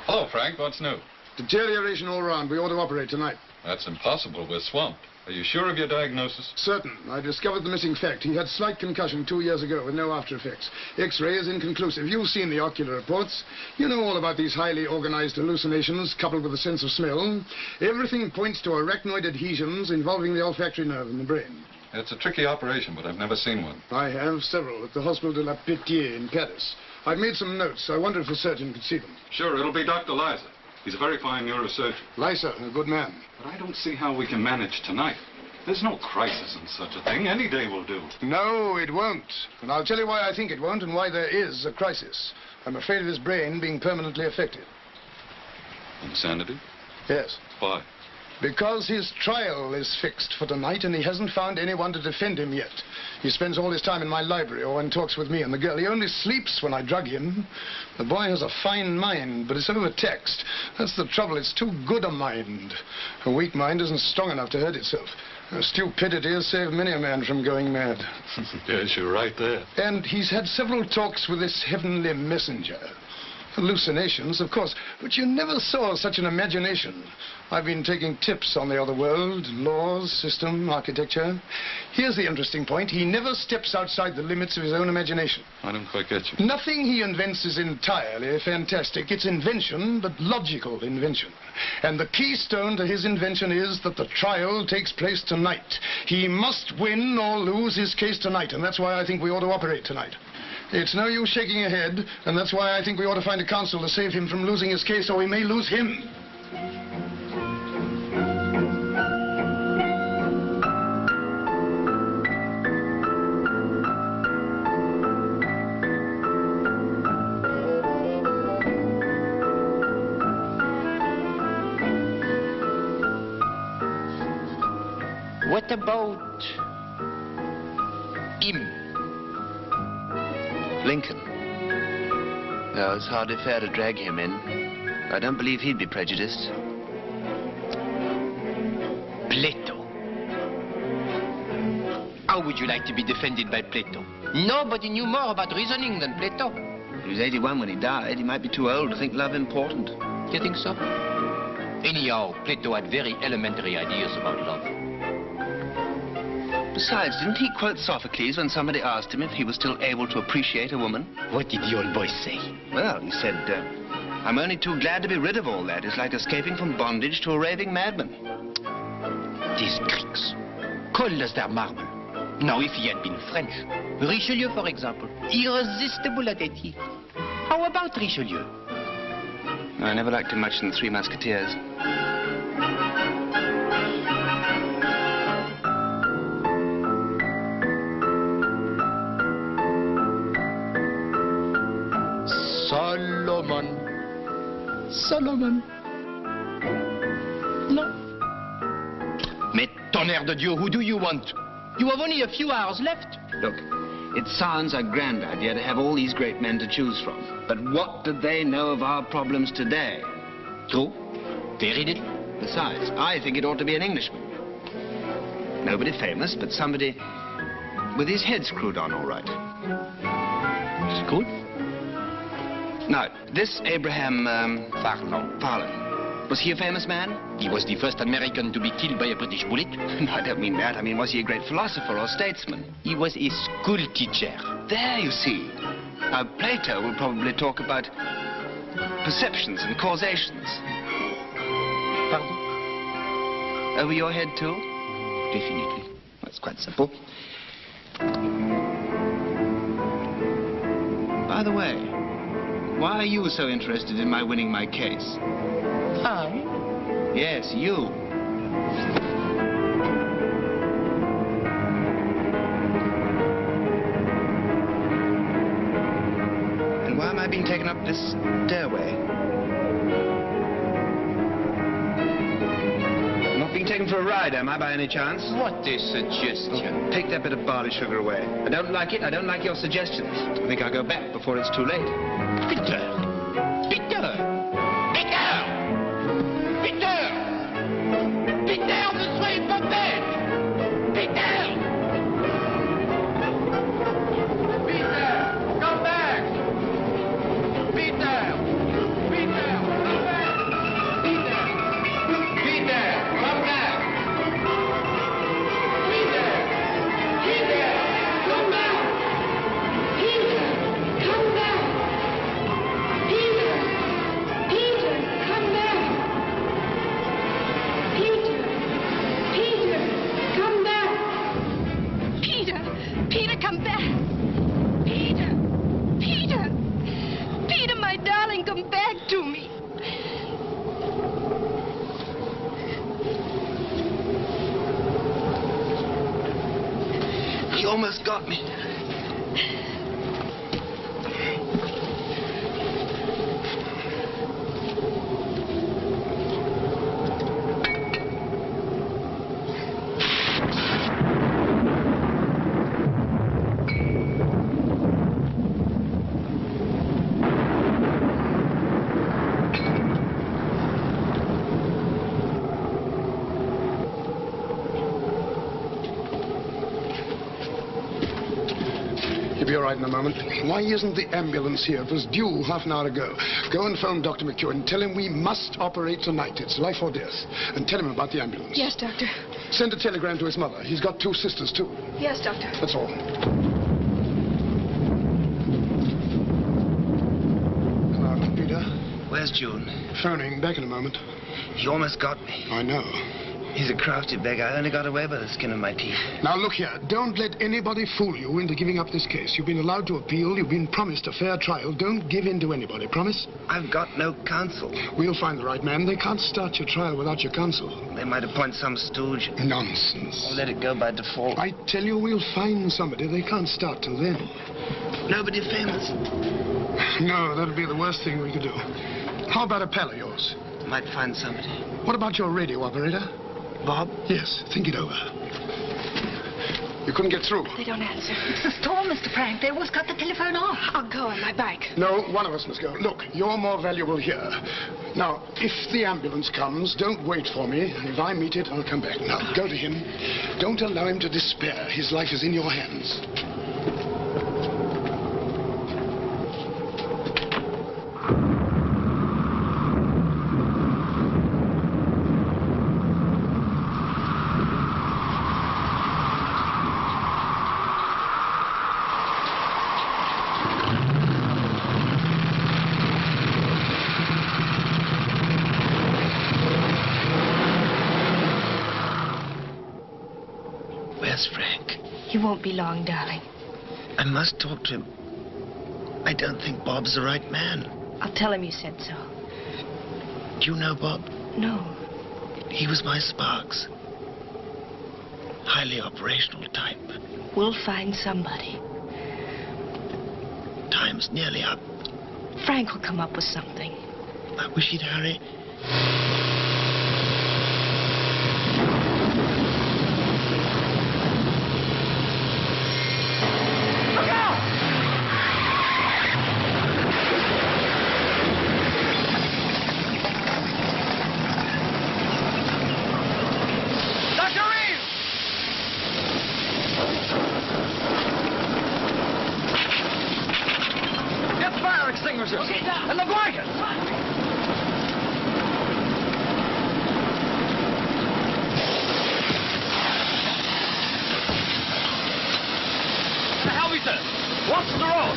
Hello, Frank. What's new? Deterioration all round. We ought to operate tonight. That's impossible. We're swamped. Are you sure of your diagnosis? Certain. I discovered the missing fact. He had slight concussion 2 years ago with no after effects. X-ray is inconclusive. You've seen the ocular reports. You know all about these highly organized hallucinations coupled with a sense of smell. Everything points to arachnoid adhesions involving the olfactory nerve in the brain. It's a tricky operation, but I've never seen one. I have several at the Hospital de la Pitié in Paris. I've made some notes. I wonder if a surgeon could see them. Sure, it'll be Dr. Liza. He's a very fine neurosurgeon. Liza, a good man. But I don't see how we can manage tonight. There's no crisis in such a thing. Any day will do. No, it won't. And I'll tell you why I think it won't and why there is a crisis. I'm afraid of his brain being permanently affected. Insanity? Yes. Why? Because his trial is fixed for tonight and he hasn't found anyone to defend him yet. He spends all his time in my library or when talks with me and the girl. He only sleeps when I drug him. The boy has a fine mind, but it's overtaxed. That's the trouble. It's too good a mind. A weak mind isn't strong enough to hurt itself. Stupidity has saved many a man from going mad. Yes, you're right there. And he's had several talks with this heavenly messenger. Hallucinations, of course, but you never saw such an imagination. I've been taking tips on the other world, laws, system, architecture. Here's the interesting point. He never steps outside the limits of his own imagination. I don't quite get you. Nothing he invents is entirely fantastic. It's invention, but logical invention. And the keystone to his invention is that the trial takes place tonight. He must win or lose his case tonight, and that's why I think we ought to operate tonight. It's no use shaking your head, and that's why I think we ought to find a counsel to save him from losing his case, or we may lose him. What about him? Lincoln. No, it's hardly fair to drag him in. I don't believe he'd be prejudiced. Plato. How would you like to be defended by Plato? Nobody knew more about reasoning than Plato. He was 81 when he died. He might be too old to think love important. You think so? Anyhow, Plato had very elementary ideas about love. Besides, didn't he quote Sophocles when somebody asked him if he was still able to appreciate a woman? What did the old boy say? Well, he said, I'm only too glad to be rid of all that. It's like escaping from bondage to a raving madman. These Greeks, cold as their marble. Now, if he had been French, Richelieu, for example, irresistible at 80. How about Richelieu? I never liked him much in the Three Musketeers. Solomon. No. Mais tonnerre de Dieu, who do you want? You have only a few hours left. Look, it sounds a grand idea to have all these great men to choose from. But what do they know of our problems today? True. Very little. Besides, I think it ought to be an Englishman. Nobody famous, but somebody with his head screwed on all right. Screwed? Now, this Abraham Farlan, was he a famous man? He was the first American to be killed by a British bullet. No, I don't mean that. I mean, was he a great philosopher or statesman? He was a school teacher. There, you see. Now, Plato will probably talk about perceptions and causations. Pardon? Over your head, too? Definitely. That's quite simple. By the way, why are you so interested in my winning my case? I? Yes, you. And why am I being taken up this stairway? I'm not being taken for a ride, am I, by any chance? What a suggestion. Take that bit of barley sugar away. I don't like it. I don't like your suggestions. I think I'll go back before it's too late. Peter! Peter! Peter! Peter! Peter, ne soyez pas bête! Peter! Peter, come back! Peter! Peter, come back! Peter! Peter, come back! Peter! Peter, come back! Peter, come back! Peter! Peter, come back! Peter! Peter, come back! Peter! Peter, come back! Peter! Peter! Peter, my darling, come back to me! He almost got me. right in a moment. Why isn't the ambulance here? It was due half an hour ago. Go and phone Dr. McEwen and tell him we must operate tonight. It's life or death. And tell him about the ambulance. Yes, Doctor. Send a telegram to his mother. He's got 2 sisters, too. Yes, Doctor. That's all. Hello, Peter. Where's June? Phoning. Back in a moment. He almost got me. I know. He's a crafty beggar. I only got away by the skin of my teeth. Now, look here. Don't let anybody fool you into giving up this case. You've been allowed to appeal. You've been promised a fair trial. Don't give in to anybody. Promise? I've got no counsel. We'll find the right man. They can't start your trial without your counsel. They might appoint some stooge. Nonsense. Or let it go by default. I tell you, we'll find somebody. They can't start till then. Nobody famous? No, that'd be the worst thing we could do. How about a pal of yours? Might find somebody. What about your radio operator? Bob? Yes, think it over. You couldn't get through. They don't answer. It's the storm, Mr. Frank. They always cut the telephone off. I'll go on my bike. No, one of us must go. Look, you're more valuable here. Now, if the ambulance comes, don't wait for me. If I meet it, I'll come back. Now, go to him. Don't allow him to despair. His life is in your hands. Frank. He won't be long, darling. I must talk to him. I don't think Bob's the right man. I'll tell him you said so. Do you know Bob? No. He was my Sparks. Highly operational type. We'll find somebody. Time's nearly up. Frank will come up with something. I wish he'd hurry. And the blankets! What the hell is this? What's the road?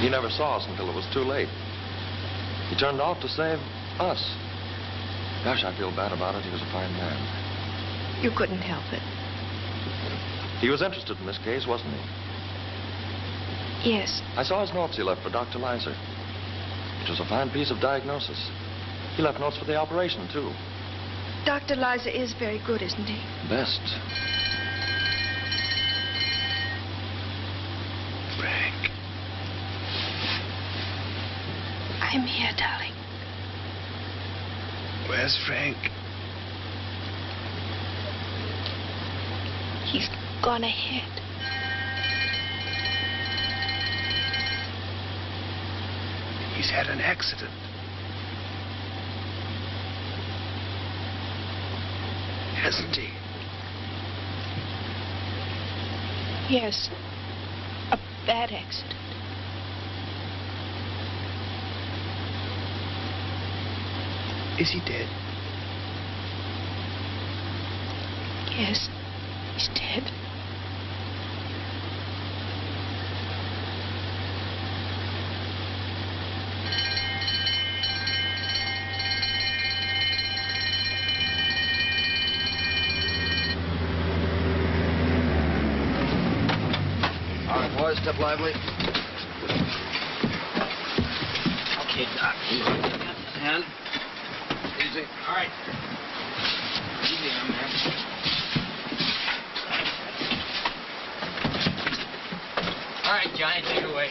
He never saw us until it was too late. He turned off to save us. Gosh, I feel bad about it. He was a fine man. You couldn't help it. He was interested in this case, wasn't he? Yes. I saw his notes he left for Dr. Lizer. It was a fine piece of diagnosis. He left notes for the operation, too. Dr. Lizer is very good, isn't he? Best. Frank. I'm here, darling. Where's Frank? He's gone ahead. He's had an accident. Hasn't he? Yes. A bad accident. Is he dead? Yes. He's dead. All right, boys, step lively. Okay, Doc. Hand. Easy. All right. Easy on there. All right, Johnny, take it away.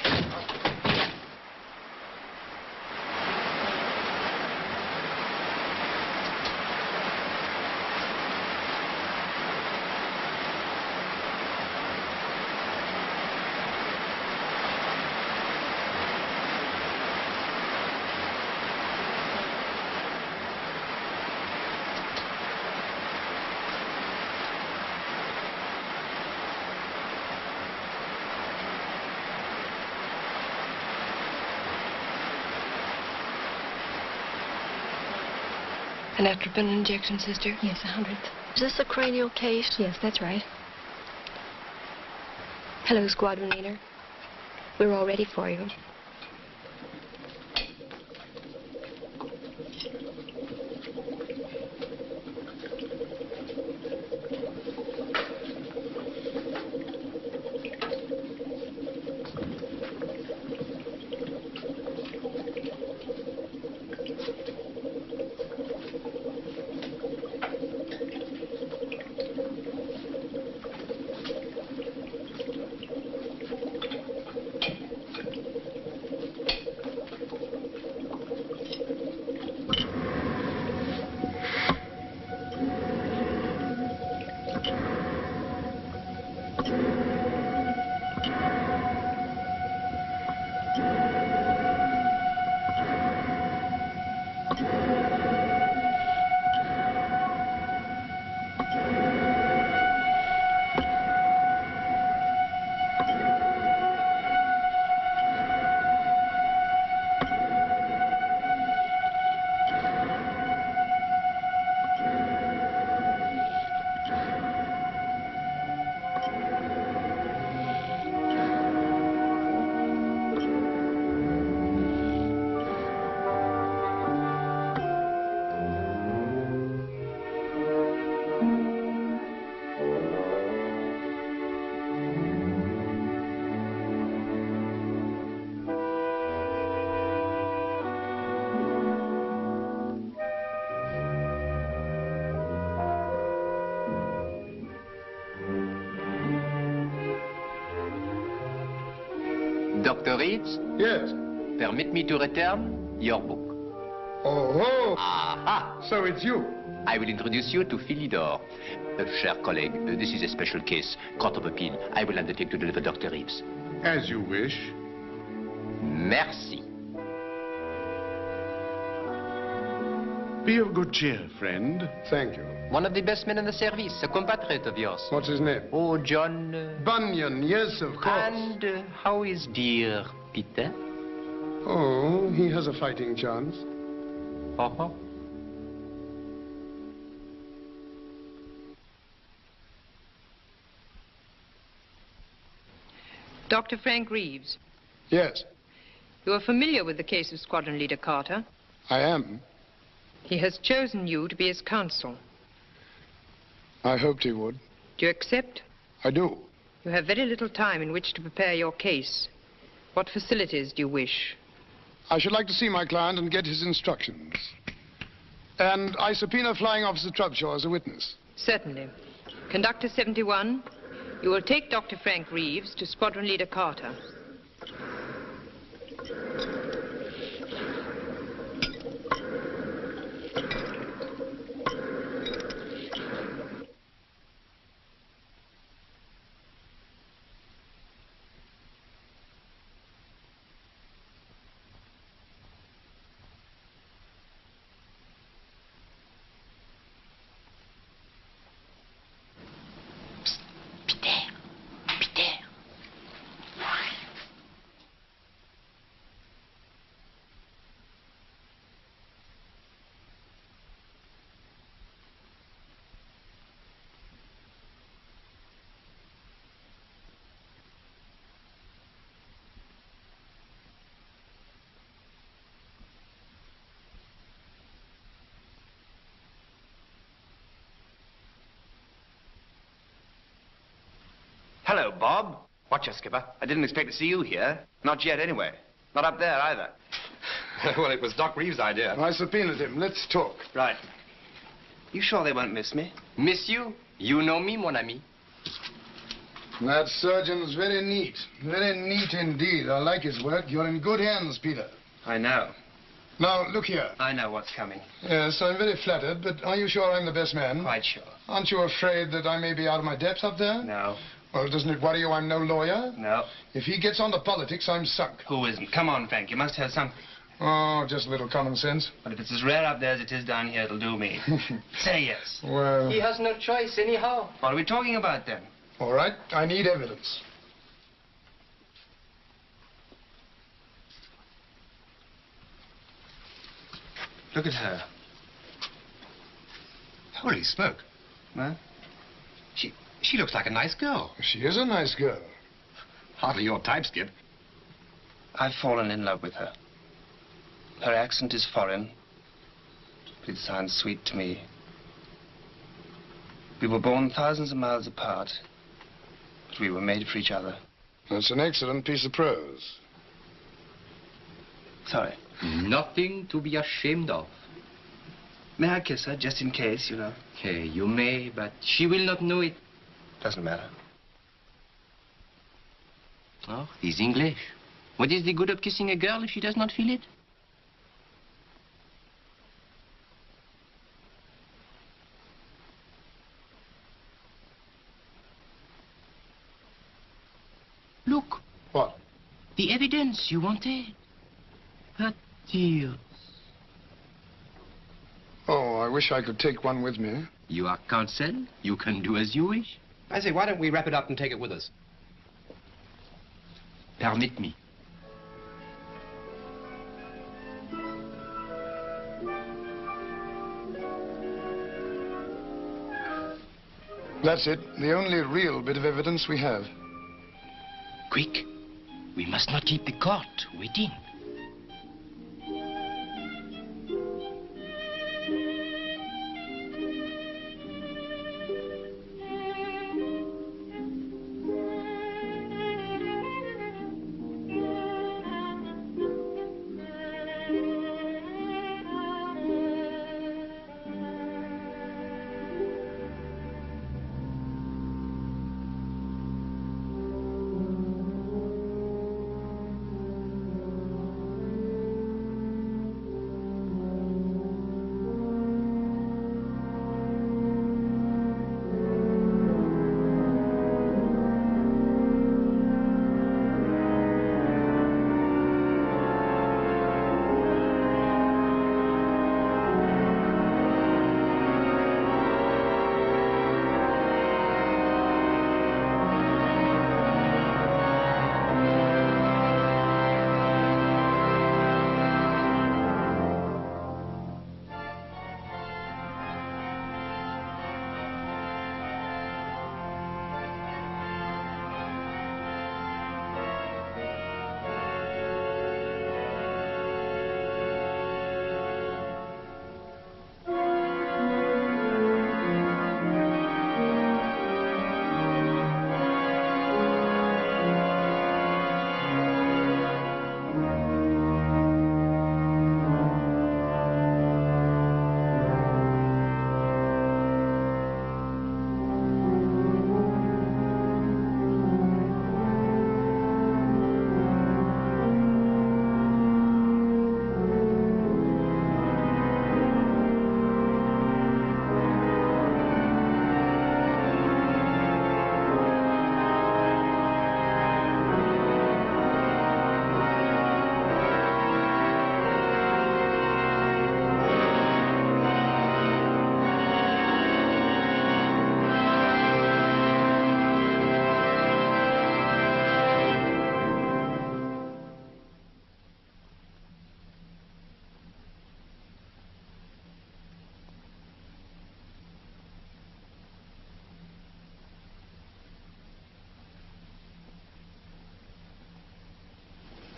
An atropine injection, sister? Yes, 100. Is this the cranial case? Yes, that's right. Hello, squadron leader. We're all ready for you. Dr. Reeves? Yes? Permit me to return your book. Oh, Aha! So it's you. I will introduce you to Philidor. Cher colleague, this is a special case, court of appeal. I will undertake to deliver Dr. Reeves. As you wish. Merci. Be of good cheer, friend. Thank you. One of the best men in the service, a compatriot of yours. What's his name? Oh, John... Bunyan, yes, of course. And how is dear Peter? Oh, he has a fighting chance. Uh-huh. Dr. Frank Reeves. Yes, You are familiar with the case of Squadron Leader Carter. I am. He has chosen you to be his counsel. I hoped he would. Do you accept? I do. You have very little time in which to prepare your case. What facilities do you wish? I should like to see my client and get his instructions. And I subpoena Flying Officer Trubshaw as a witness. Certainly. Conductor 71, you will take Dr. Frank Reeves to Squadron Leader Carter. Hello, Bob. Watch your Skipper. I didn't expect to see you here. Not yet, anyway. Not up there, either. Well, it was Doc Reeves' idea. I subpoenaed him. Let's talk. Right. You sure they won't miss me? Miss you? You know me, mon ami. That surgeon's very neat. Very neat indeed. I like his work. You're in good hands, Peter. I know. Now, look here. I know what's coming. Yes, I'm very flattered, but are you sure I'm the best man? Quite sure. Aren't you afraid that I may be out of my depth up there? No. Well, doesn't it worry you I'm no lawyer? No. If he gets on to politics, I'm sunk. Who isn't? Come on, Frank. You must have something. Oh, just a little common sense. But if it's as rare up there as it is down here, it'll do me. Say yes. Well... He has no choice anyhow. What are we talking about, then? All right, I need evidence. Look at her. Holy smoke. Huh? She looks like a nice girl. She is a nice girl. Hardly your type, Skip. I've fallen in love with her. Her accent is foreign, but it sounds sweet to me. We were born thousands of miles apart, but we were made for each other. That's an excellent piece of prose. Sorry. Nothing to be ashamed of. May I kiss her, just in case, you know? Okay, you may, but she will not know it. Doesn't matter. Oh, he's English. What is the good of kissing a girl if she does not feel it? Look. What? The evidence you wanted. Her tears. Oh, I wish I could take one with me. You are counsel. You can do as you wish. I say, why don't we wrap it up and take it with us? Permit me. That's it. The only real bit of evidence we have. Quick. We must not keep the court waiting.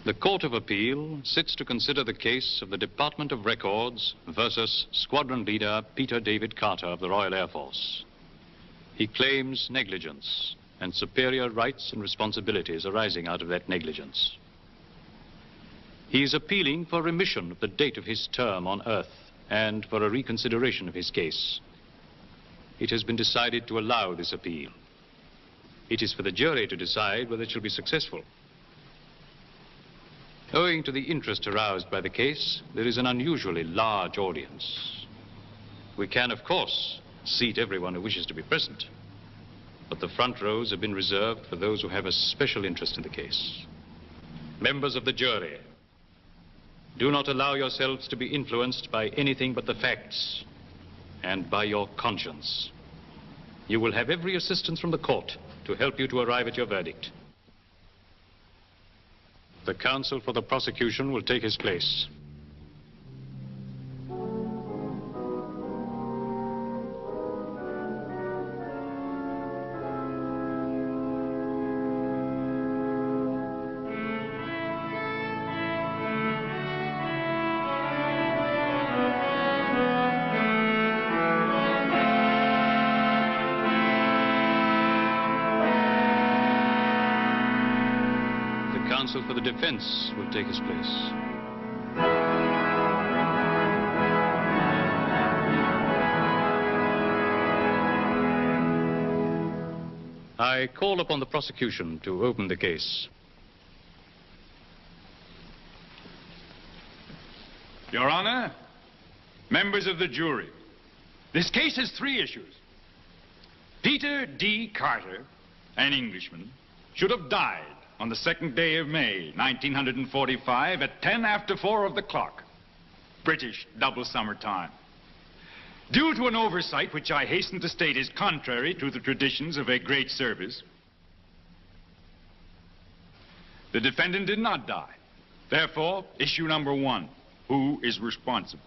The Court of Appeal sits to consider the case of the Department of Records versus Squadron Leader Peter David Carter of the Royal Air Force. He claims negligence and superior rights and responsibilities arising out of that negligence. He is appealing for remission of the date of his term on Earth and for a reconsideration of his case. It has been decided to allow this appeal. It is for the jury to decide whether it shall be successful. Owing to the interest aroused by the case, there is an unusually large audience. We can, of course, seat everyone who wishes to be present, but the front rows have been reserved for those who have a special interest in the case. Members of the jury, do not allow yourselves to be influenced by anything but the facts and by your conscience. You will have every assistance from the court to help you to arrive at your verdict. The counsel for the prosecution will take his place. counsel for the defense will take his place. I call upon the prosecution to open the case. Your Honor, members of the jury, this case has three issues. Peter D. Carter, an Englishman, should have died on the 2nd day of May, 1945 at 10 after 4 of the clock, British double summer time. Due to an oversight which I hasten to state is contrary to the traditions of a great service, the defendant did not die. Therefore, issue number 1, who is responsible?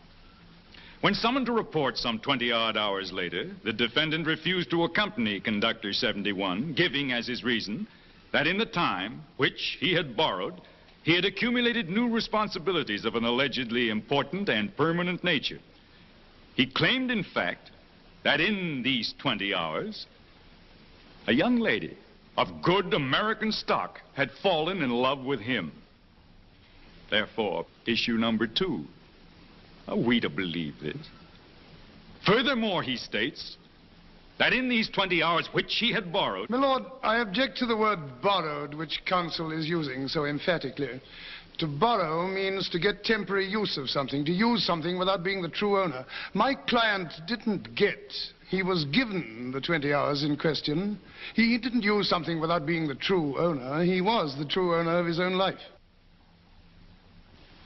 When summoned to report some 20-odd hours later, the defendant refused to accompany Conductor 71, giving as his reason that in the time which he had borrowed, he had accumulated new responsibilities of an allegedly important and permanent nature. He claimed, in fact, that in these 20 hours, a young lady of good American stock had fallen in love with him. Therefore, issue number 2. Are we to believe this? Furthermore, he states that in these 20 hours which he had borrowed... My lord, I object to the word borrowed, which counsel is using so emphatically. To borrow means to get temporary use of something, to use something without being the true owner. My client didn't get. He was given the 20 hours in question. He didn't use something without being the true owner. He was the true owner of his own life.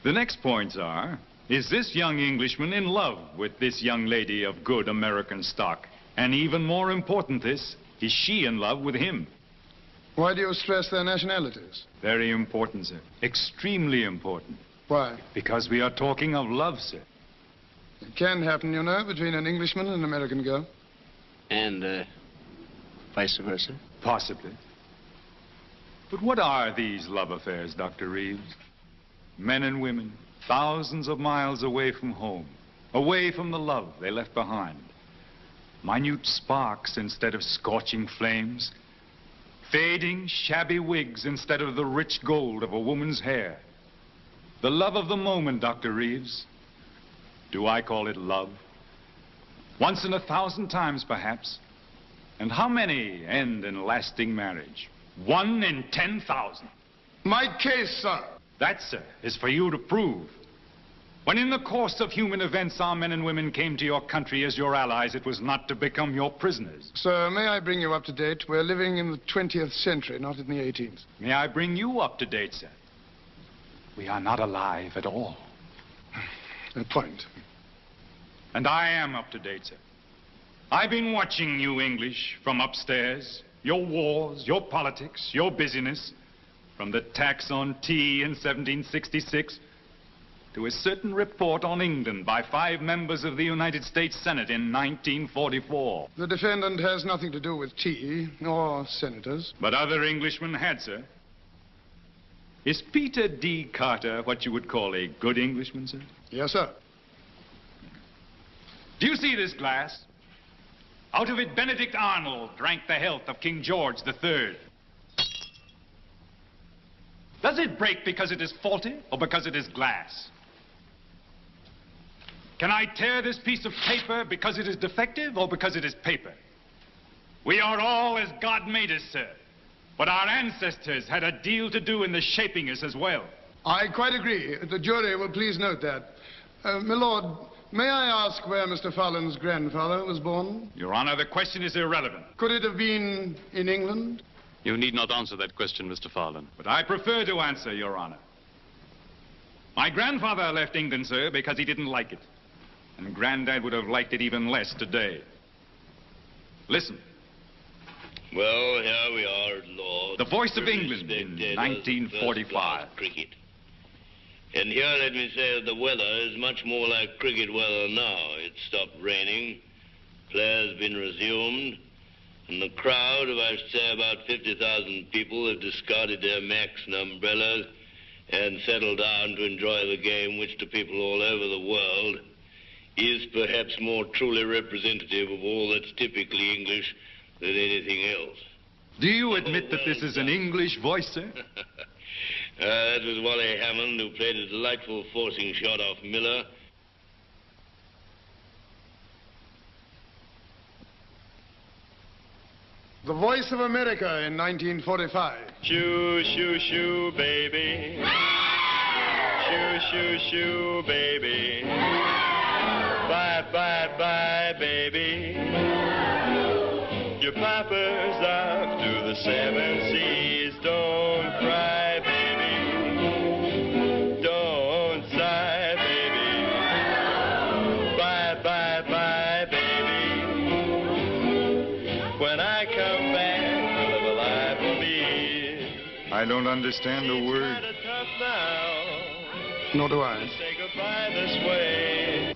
The next points are, is this young Englishman in love with this young lady of good American stock? And even more important is she in love with him? Why do you stress their nationalities? Very important, sir. Extremely important. Why? Because we are talking of love, sir. It can happen, you know, between an Englishman and an American girl. And, vice versa? Possibly. But what are these love affairs, Dr. Reeves? Men and women, thousands of miles away from home, away from the love they left behind. Minute sparks instead of scorching flames. Fading, shabby wigs instead of the rich gold of a woman's hair. The love of the moment, Dr. Reeves. Do I call it love? Once in 1,000 times, perhaps. And how many end in lasting marriage? 1 in 10,000. My case, sir. That, sir, is for you to prove. When in the course of human events our men and women came to your country as your allies, it was not to become your prisoners. Sir, may I bring you up to date? We're living in the 20th century, not in the 18th. May I bring you up to date, sir? We are not alive at all. A point. And I am up to date, sir. I've been watching you English from upstairs. Your wars, your politics, your busyness. From the tax on tea in 1766 to a certain report on England by 5 members of the United States Senate in 1944. The defendant has nothing to do with tea, nor senators. But other Englishmen had, sir. Is Peter D. Carter what you would call a good Englishman, sir? Yes, sir. Do you see this glass? Out of it, Benedict Arnold drank the health of King George III. Does it break because it is faulty or because it is glass? Can I tear this piece of paper because it is defective or because it is paper? We are all as God made us, sir. But our ancestors had a deal to do in the shaping us as well. I quite agree. The jury will please note that. My lord, may I ask where Mr. Fallon's grandfather was born? Your Honor, the question is irrelevant. Could it have been in England? You need not answer that question, Mr. Fallon. But I prefer to answer, Your Honor. My grandfather left England, sir, because he didn't like it. And Granddad would have liked it even less today. Listen. Well, here we are, Lord. The Voice of England in 1945. Cricket. And here, let me say that the weather is much more like cricket weather now. It stopped raining, players been resumed, and the crowd of, I should say, about 50,000 people have discarded their Macs and umbrellas and settled down to enjoy the game, which to people all over the world is perhaps more truly representative of all that's typically English than anything else. Do you admit that this is an English voice, sir? That was Wally Hammond, who played a delightful forcing shot off Miller. The Voice of America in 1945. Shoo, shoo, shoo, baby. Shoo, shoo, shoo, baby. Bye, bye, bye, baby. Your papa's off to the 7 seas. Don't cry, baby. Don't sigh, baby. Bye, bye, bye, baby. When I come back, we'll live a life of ease. I don't understand a word. Kinda tough now. Nor do I. Say goodbye this way.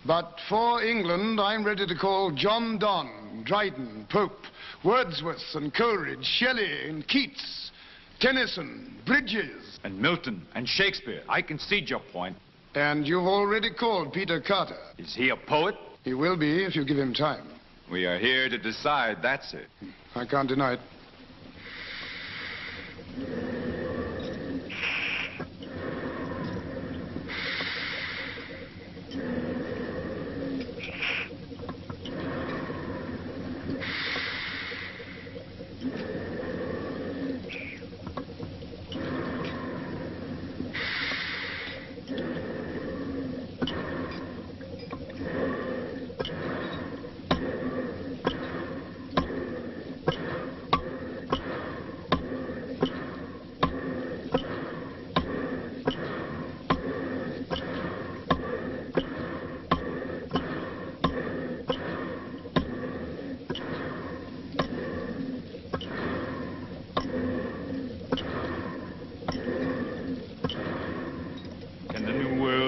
But for England, I'm ready to call John Donne, Dryden, Pope, Wordsworth and Coleridge, Shelley and Keats, Tennyson, Bridges. And Milton and Shakespeare. I concede your point. And you've already called Peter Carter. Is he a poet? He will be if you give him time. We are here to decide, that's it. I can't deny it.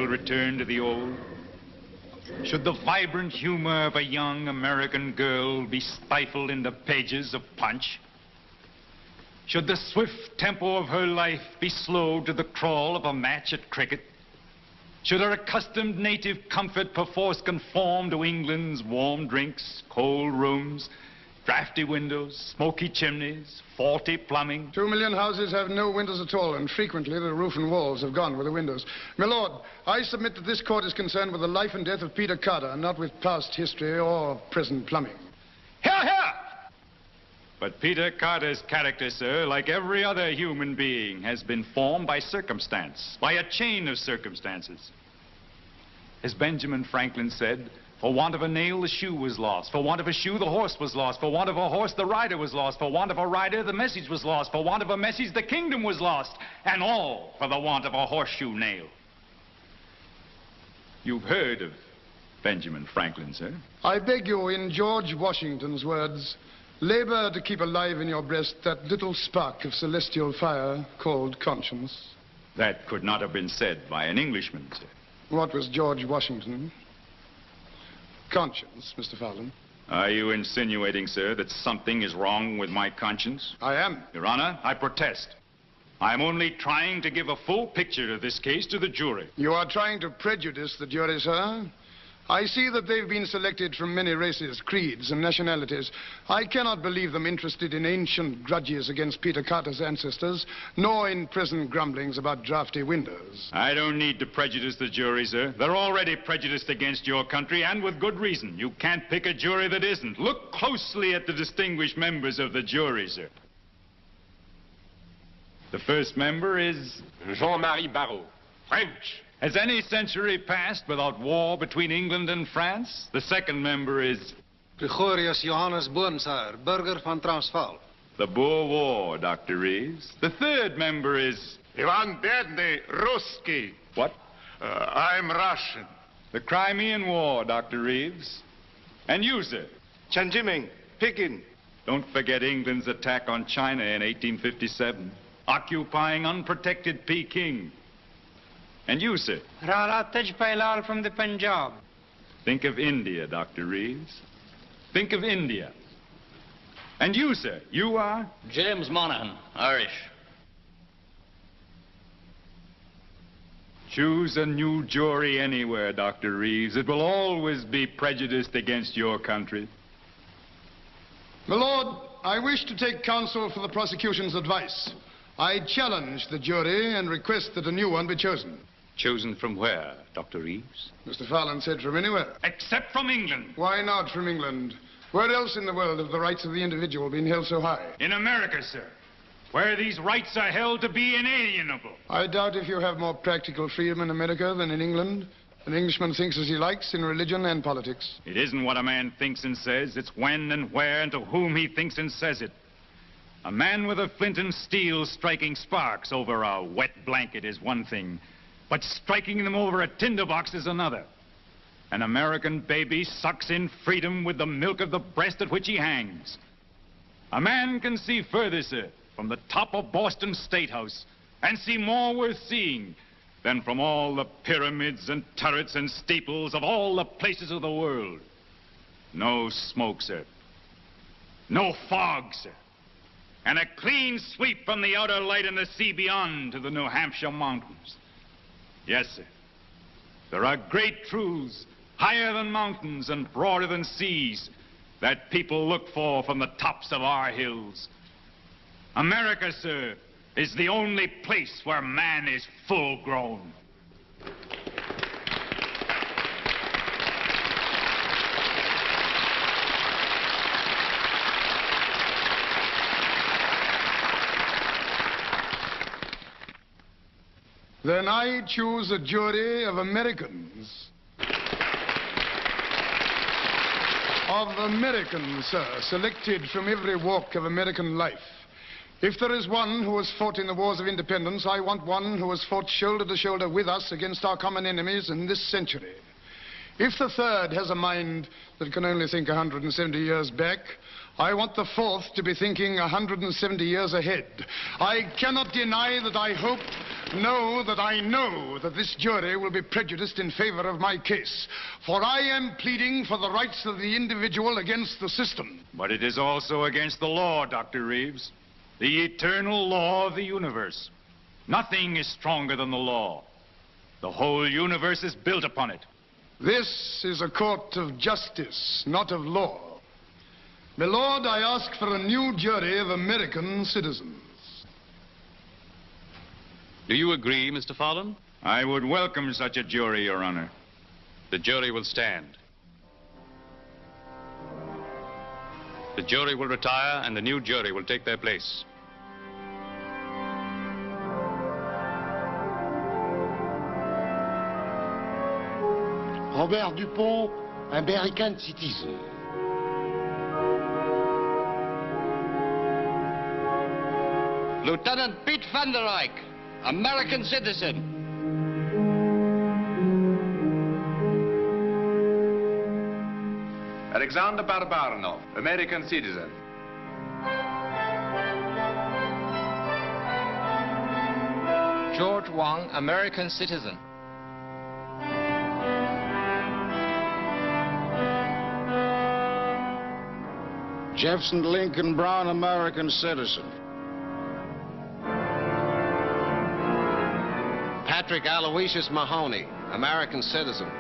Return to the old? Should the vibrant humor of a young American girl be stifled in the pages of Punch? Should the swift tempo of her life be slowed to the crawl of a match at cricket? Should her accustomed native comfort perforce conform to England's warm drinks, cold rooms, drafty windows, smoky chimneys, faulty plumbing? 2 million houses have no windows at all, and frequently the roof and walls have gone with the windows. My lord, I submit that this court is concerned with the life and death of Peter Carter, not with past history or present plumbing. Hear, hear! But Peter Carter's character, sir, like every other human being, has been formed by circumstance, by a chain of circumstances. As Benjamin Franklin said, for want of a nail, the shoe was lost. For want of a shoe, the horse was lost. For want of a horse, the rider was lost. For want of a rider, the message was lost. For want of a message, the kingdom was lost. And all for the want of a horseshoe nail. You've heard of Benjamin Franklin, sir? I beg you, in George Washington's words, labor to keep alive in your breast that little spark of celestial fire called conscience. That could not have been said by an Englishman, sir. What was George Washington? Conscience, Mr. Fowler. Are you insinuating, sir, that something is wrong with my conscience? I am. Your Honor, I protest. I'm only trying to give a full picture of this case to the jury. You are trying to prejudice the jury, sir. I see that they've been selected from many races, creeds, and nationalities. I cannot believe them interested in ancient grudges against Peter Carter's ancestors, nor in present grumblings about drafty windows. I don't need to prejudice the jury, sir. They're already prejudiced against your country, and with good reason. You can't pick a jury that isn't. Look closely at the distinguished members of the jury, sir. The first member is Jean-Marie Barrault, French. Has any century passed without war between England and France? The second member is Gregorius Johannes Boonshaar, burger van Transvaal. The Boer War, Dr. Reeves. The third member is Ivan Bedny, Ruski. What? I'm Russian. The Crimean War, Dr. Reeves. And you, sir? Chanjiming, Pekin. Don't forget England's attack on China in 1857, occupying unprotected Peking. And you, sir? Rala Tejpailal from the Punjab. Think of India, Dr. Reeves. Think of India. And you, sir? You are? James Monaghan, Irish. Choose a new jury anywhere, Dr. Reeves. It will always be prejudiced against your country. My lord, I wish to take counsel for the prosecution's advice. I challenge the jury and request that a new one be chosen. Chosen from where, Dr. Reeves? Mr. Fallon said from anywhere. Except from England. Why not from England? Where else in the world have the rights of the individual been held so high? In America, sir, where these rights are held to be inalienable. I doubt if you have more practical freedom in America than in England. An Englishman thinks as he likes in religion and politics. It isn't what a man thinks and says. It's when and where and to whom he thinks and says it. A man with a flint and steel striking sparks over a wet blanket is one thing, but striking them over a tinderbox is another. An American baby sucks in freedom with the milk of the breast at which he hangs. A man can see further, sir, from the top of Boston State House, and see more worth seeing than from all the pyramids and turrets and steeples of all the places of the world. No smoke, sir. No fog, sir. And a clean sweep from the outer light and the sea beyond to the New Hampshire mountains. Yes, sir. There are great truths, higher than mountains and broader than seas, that people look for from the tops of our hills. America, sir, is the only place where man is full grown. Then I choose a jury of Americans. Of Americans, sir, selected from every walk of American life. If there is one who has fought in the wars of independence, I want one who has fought shoulder to shoulder with us against our common enemies in this century. If the third has a mind that can only think 170 years back, I want the fourth to be thinking 170 years ahead. I cannot deny that I hope, no, that I know that this jury will be prejudiced in favor of my case. For I am pleading for the rights of the individual against the system. But it is also against the law, Dr. Reeves. The eternal law of the universe. Nothing is stronger than the law. The whole universe is built upon it. This is a court of justice, not of law. My lord, I ask for a new jury of American citizens. Do you agree, Mr. Fallon? I would welcome such a jury, Your Honor. The jury will stand. The jury will retire, and the new jury will take their place. Robert Dupont, American citizen. Lieutenant Pete van der Eyck, American citizen. Alexander Barbarinov, American citizen. George Wang, American citizen. Jefferson Lincoln Brown, American citizen. Patrick Aloysius Mahoney, American citizen.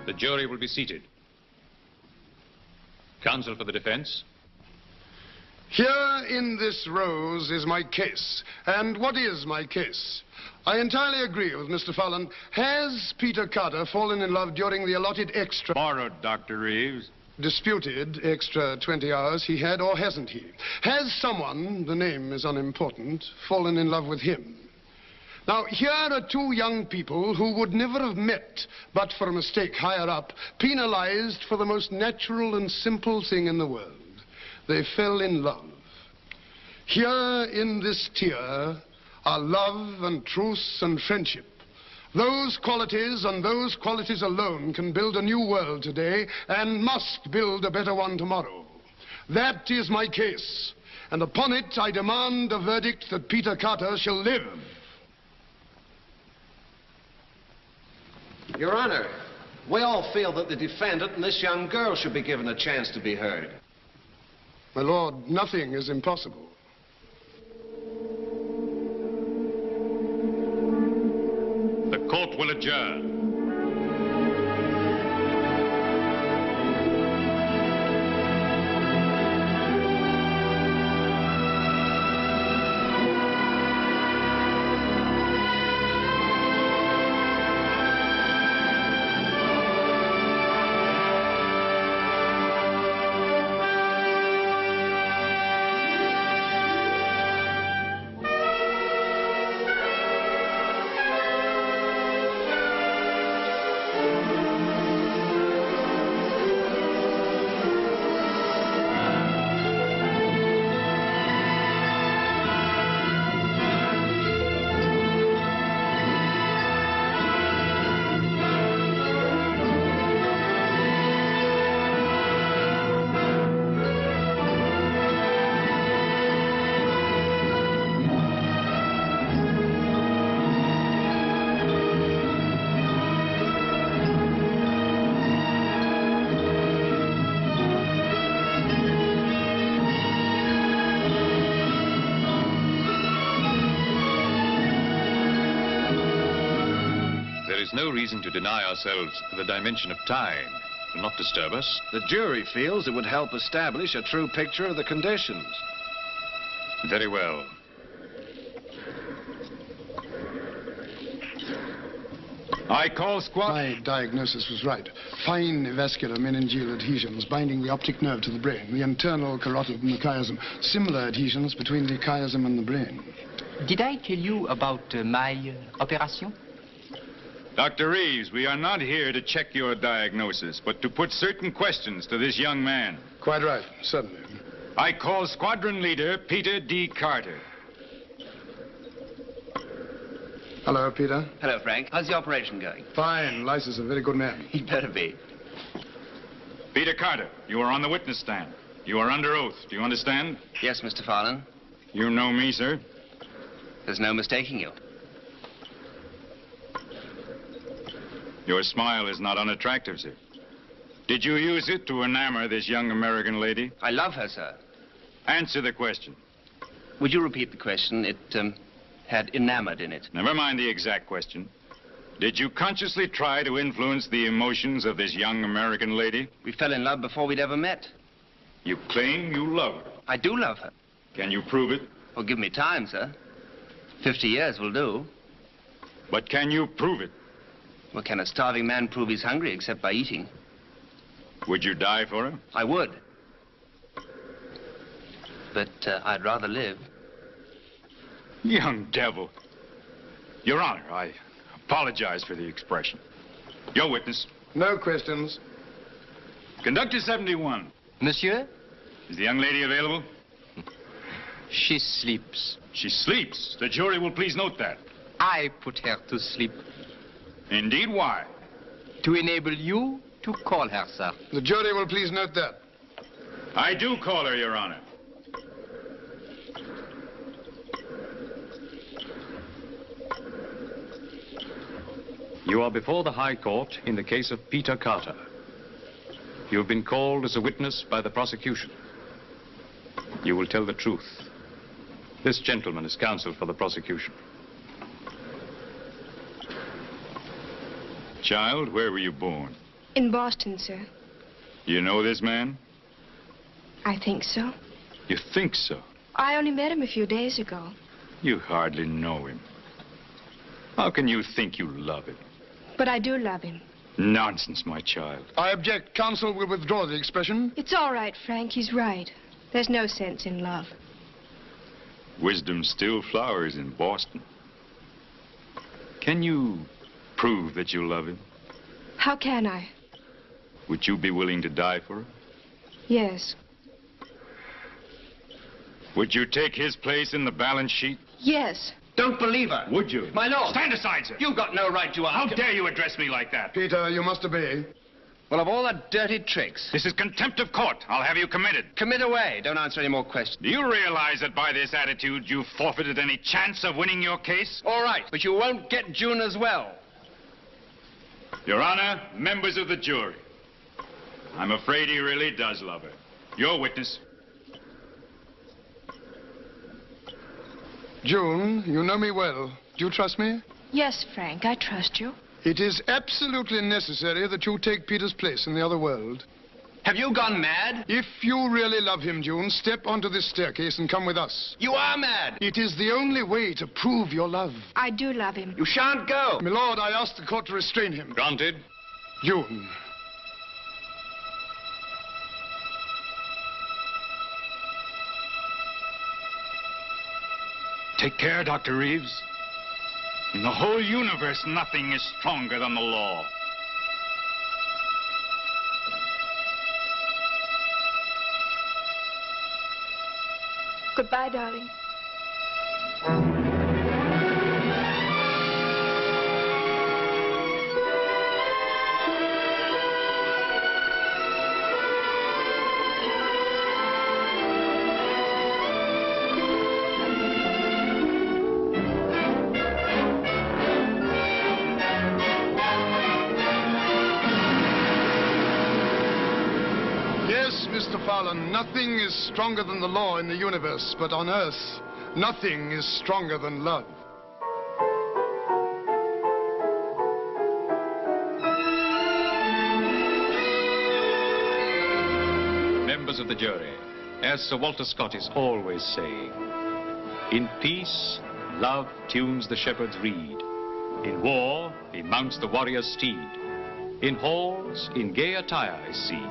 The jury will be seated. Counsel for the defense. Here in this rose is my case. And what is my case? I entirely agree with Mr. Fallon. Has Peter Carter fallen in love during the allotted extra... Borrowed, Dr. Reeves. Disputed extra 20 hours he had, or hasn't he? Has someone, the name is unimportant, fallen in love with him? Now, here are two young people who would never have met but for a mistake higher up, penalized for the most natural and simple thing in the world. They fell in love. Here in this tier are love and truth and friendship. Those qualities and those qualities alone can build a new world today and must build a better one tomorrow. That is my case. And upon it, I demand a verdict that Peter Carter shall live. Your Honor, we all feel that the defendant and this young girl should be given a chance to be heard. My lord, nothing is impossible. The court will adjourn. There is no reason to deny ourselves the dimension of time. It will not disturb us. The jury feels it would help establish a true picture of the conditions. Very well. I call squad... My diagnosis was right. Fine vascular meningeal adhesions binding the optic nerve to the brain, the internal carotid and the chiasm. Similar adhesions between the chiasm and the brain. Did I tell you about my operation? Dr. Reeves, we are not here to check your diagnosis, but to put certain questions to this young man. Quite right, certainly. I call Squadron Leader Peter D. Carter. Hello, Peter. Hello, Frank. How's the operation going? Fine. Lice is a very good man. He'd better be. Peter Carter, you are on the witness stand. You are under oath. Do you understand? Yes, Mr. Farland. You know me, sir? There's no mistaking you. Your smile is not unattractive, sir. Did you use it to enamor this young American lady? I love her, sir. Answer the question. Would you repeat the question? It, had enamored in it. Never mind the exact question. Did you consciously try to influence the emotions of this young American lady? We fell in love before we'd ever met. You claim you love her. I do love her. Can you prove it? Well, give me time, sir. 50 years will do. But can you prove it? Well, can a starving man prove he's hungry except by eating? Would you die for her? I would. But I'd rather live. Young devil. Your Honor, I apologize for the expression. Your witness. No questions. Conductor 71. Monsieur? Is the young lady available? She sleeps. She sleeps. The jury will please note that. I put her to sleep. Indeed, why? To enable you to call her, sir. The jury will please note that. I do call her, Your Honor. You are before the High Court in the case of Peter Carter. You have been called as a witness by the prosecution. You will tell the truth. This gentleman is counsel for the prosecution. Child, where were you born? In Boston, sir. You know this man? I think so. You think so? I only met him a few days ago. You hardly know him. How can you think you love him? But I do love him. Nonsense, my child. I object. Counsel will withdraw the expression. It's all right, Frank. He's right. There's no sense in love. Wisdom still flowers in Boston. Can you prove that you love him? How can I? Would you be willing to die for her? Yes. Would you take his place in the balance sheet? Yes. Don't believe her. Would you? My lord. Stand aside, sir. You've got no right to ask. How dare you address me like that? Peter, you must obey. Well, of all the dirty tricks. This is contempt of court. I'll have you committed. Commit away. Don't answer any more questions. Do you realize that by this attitude you've forfeited any chance of winning your case? All right, but you won't get June as well. Your Honor, members of the jury, I'm afraid he really does love her. Your witness. June, you know me well. Do you trust me? Yes, Frank, I trust you. It is absolutely necessary that you take Peter's place in the other world. Have you gone mad? If you really love him, June, step onto this staircase and come with us. You are mad. It is the only way to prove your love. I do love him. You shan't go. My lord, I ask the court to restrain him. Granted. June. Take care, Dr. Reeves. In the whole universe, nothing is stronger than the law. Goodbye, darling. Mr. Farland, nothing is stronger than the law in the universe, but on Earth, nothing is stronger than love. members of the jury, as Sir Walter Scott is always saying, in peace, love tunes the shepherd's reed. In war, he mounts the warrior's steed. In halls, in gay attire is seen.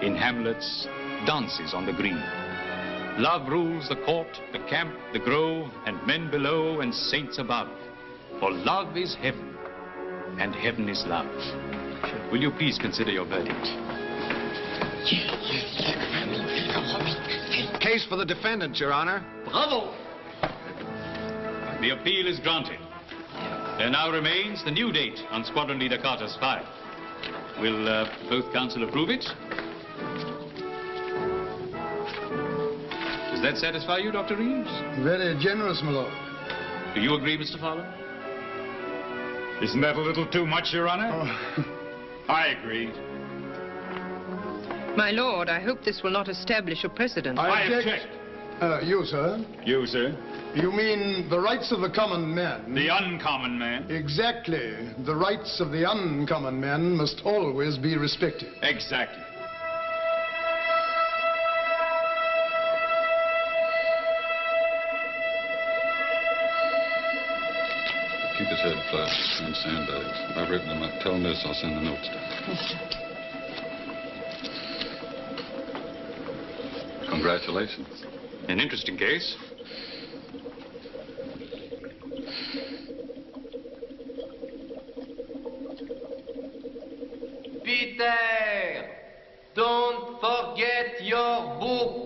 In hamlets, dances on the green. Love rules the court, the camp, the grove, and men below and saints above. For love is heaven, and heaven is love. Will you please consider your verdict? Case for the defendant, Your Honor. Bravo! The appeal is granted. There now remains the new date on Squadron Leader Carter's file. Will both counsel approve it? Does that satisfy you, Dr. Reeves? Very generous, my lord. Do you agree, Mr. Fowler? Isn't that a little too much, Your Honor? Oh. I agree. My lord, I hope this will not establish a precedent. I object. You, sir? You, sir? You mean the rights of the common man? The uncommon man? Exactly. The rights of the uncommon man must always be respected. Exactly. Keep his head flat and sandbags. I've written him up. Tell him this, I'll send the notes down. Congratulations. An interesting case. Peter, don't forget your book.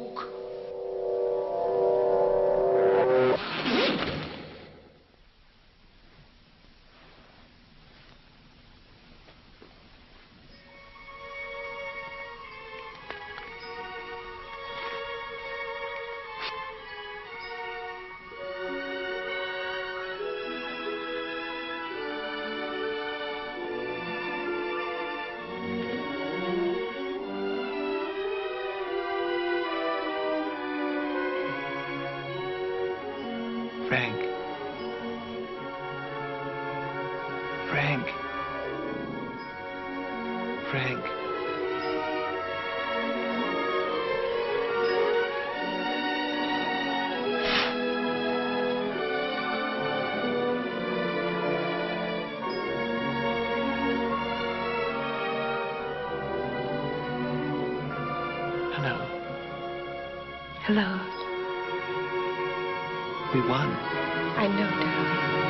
Frank. Frank. Frank. Hello. Hello. We won. I know, darling.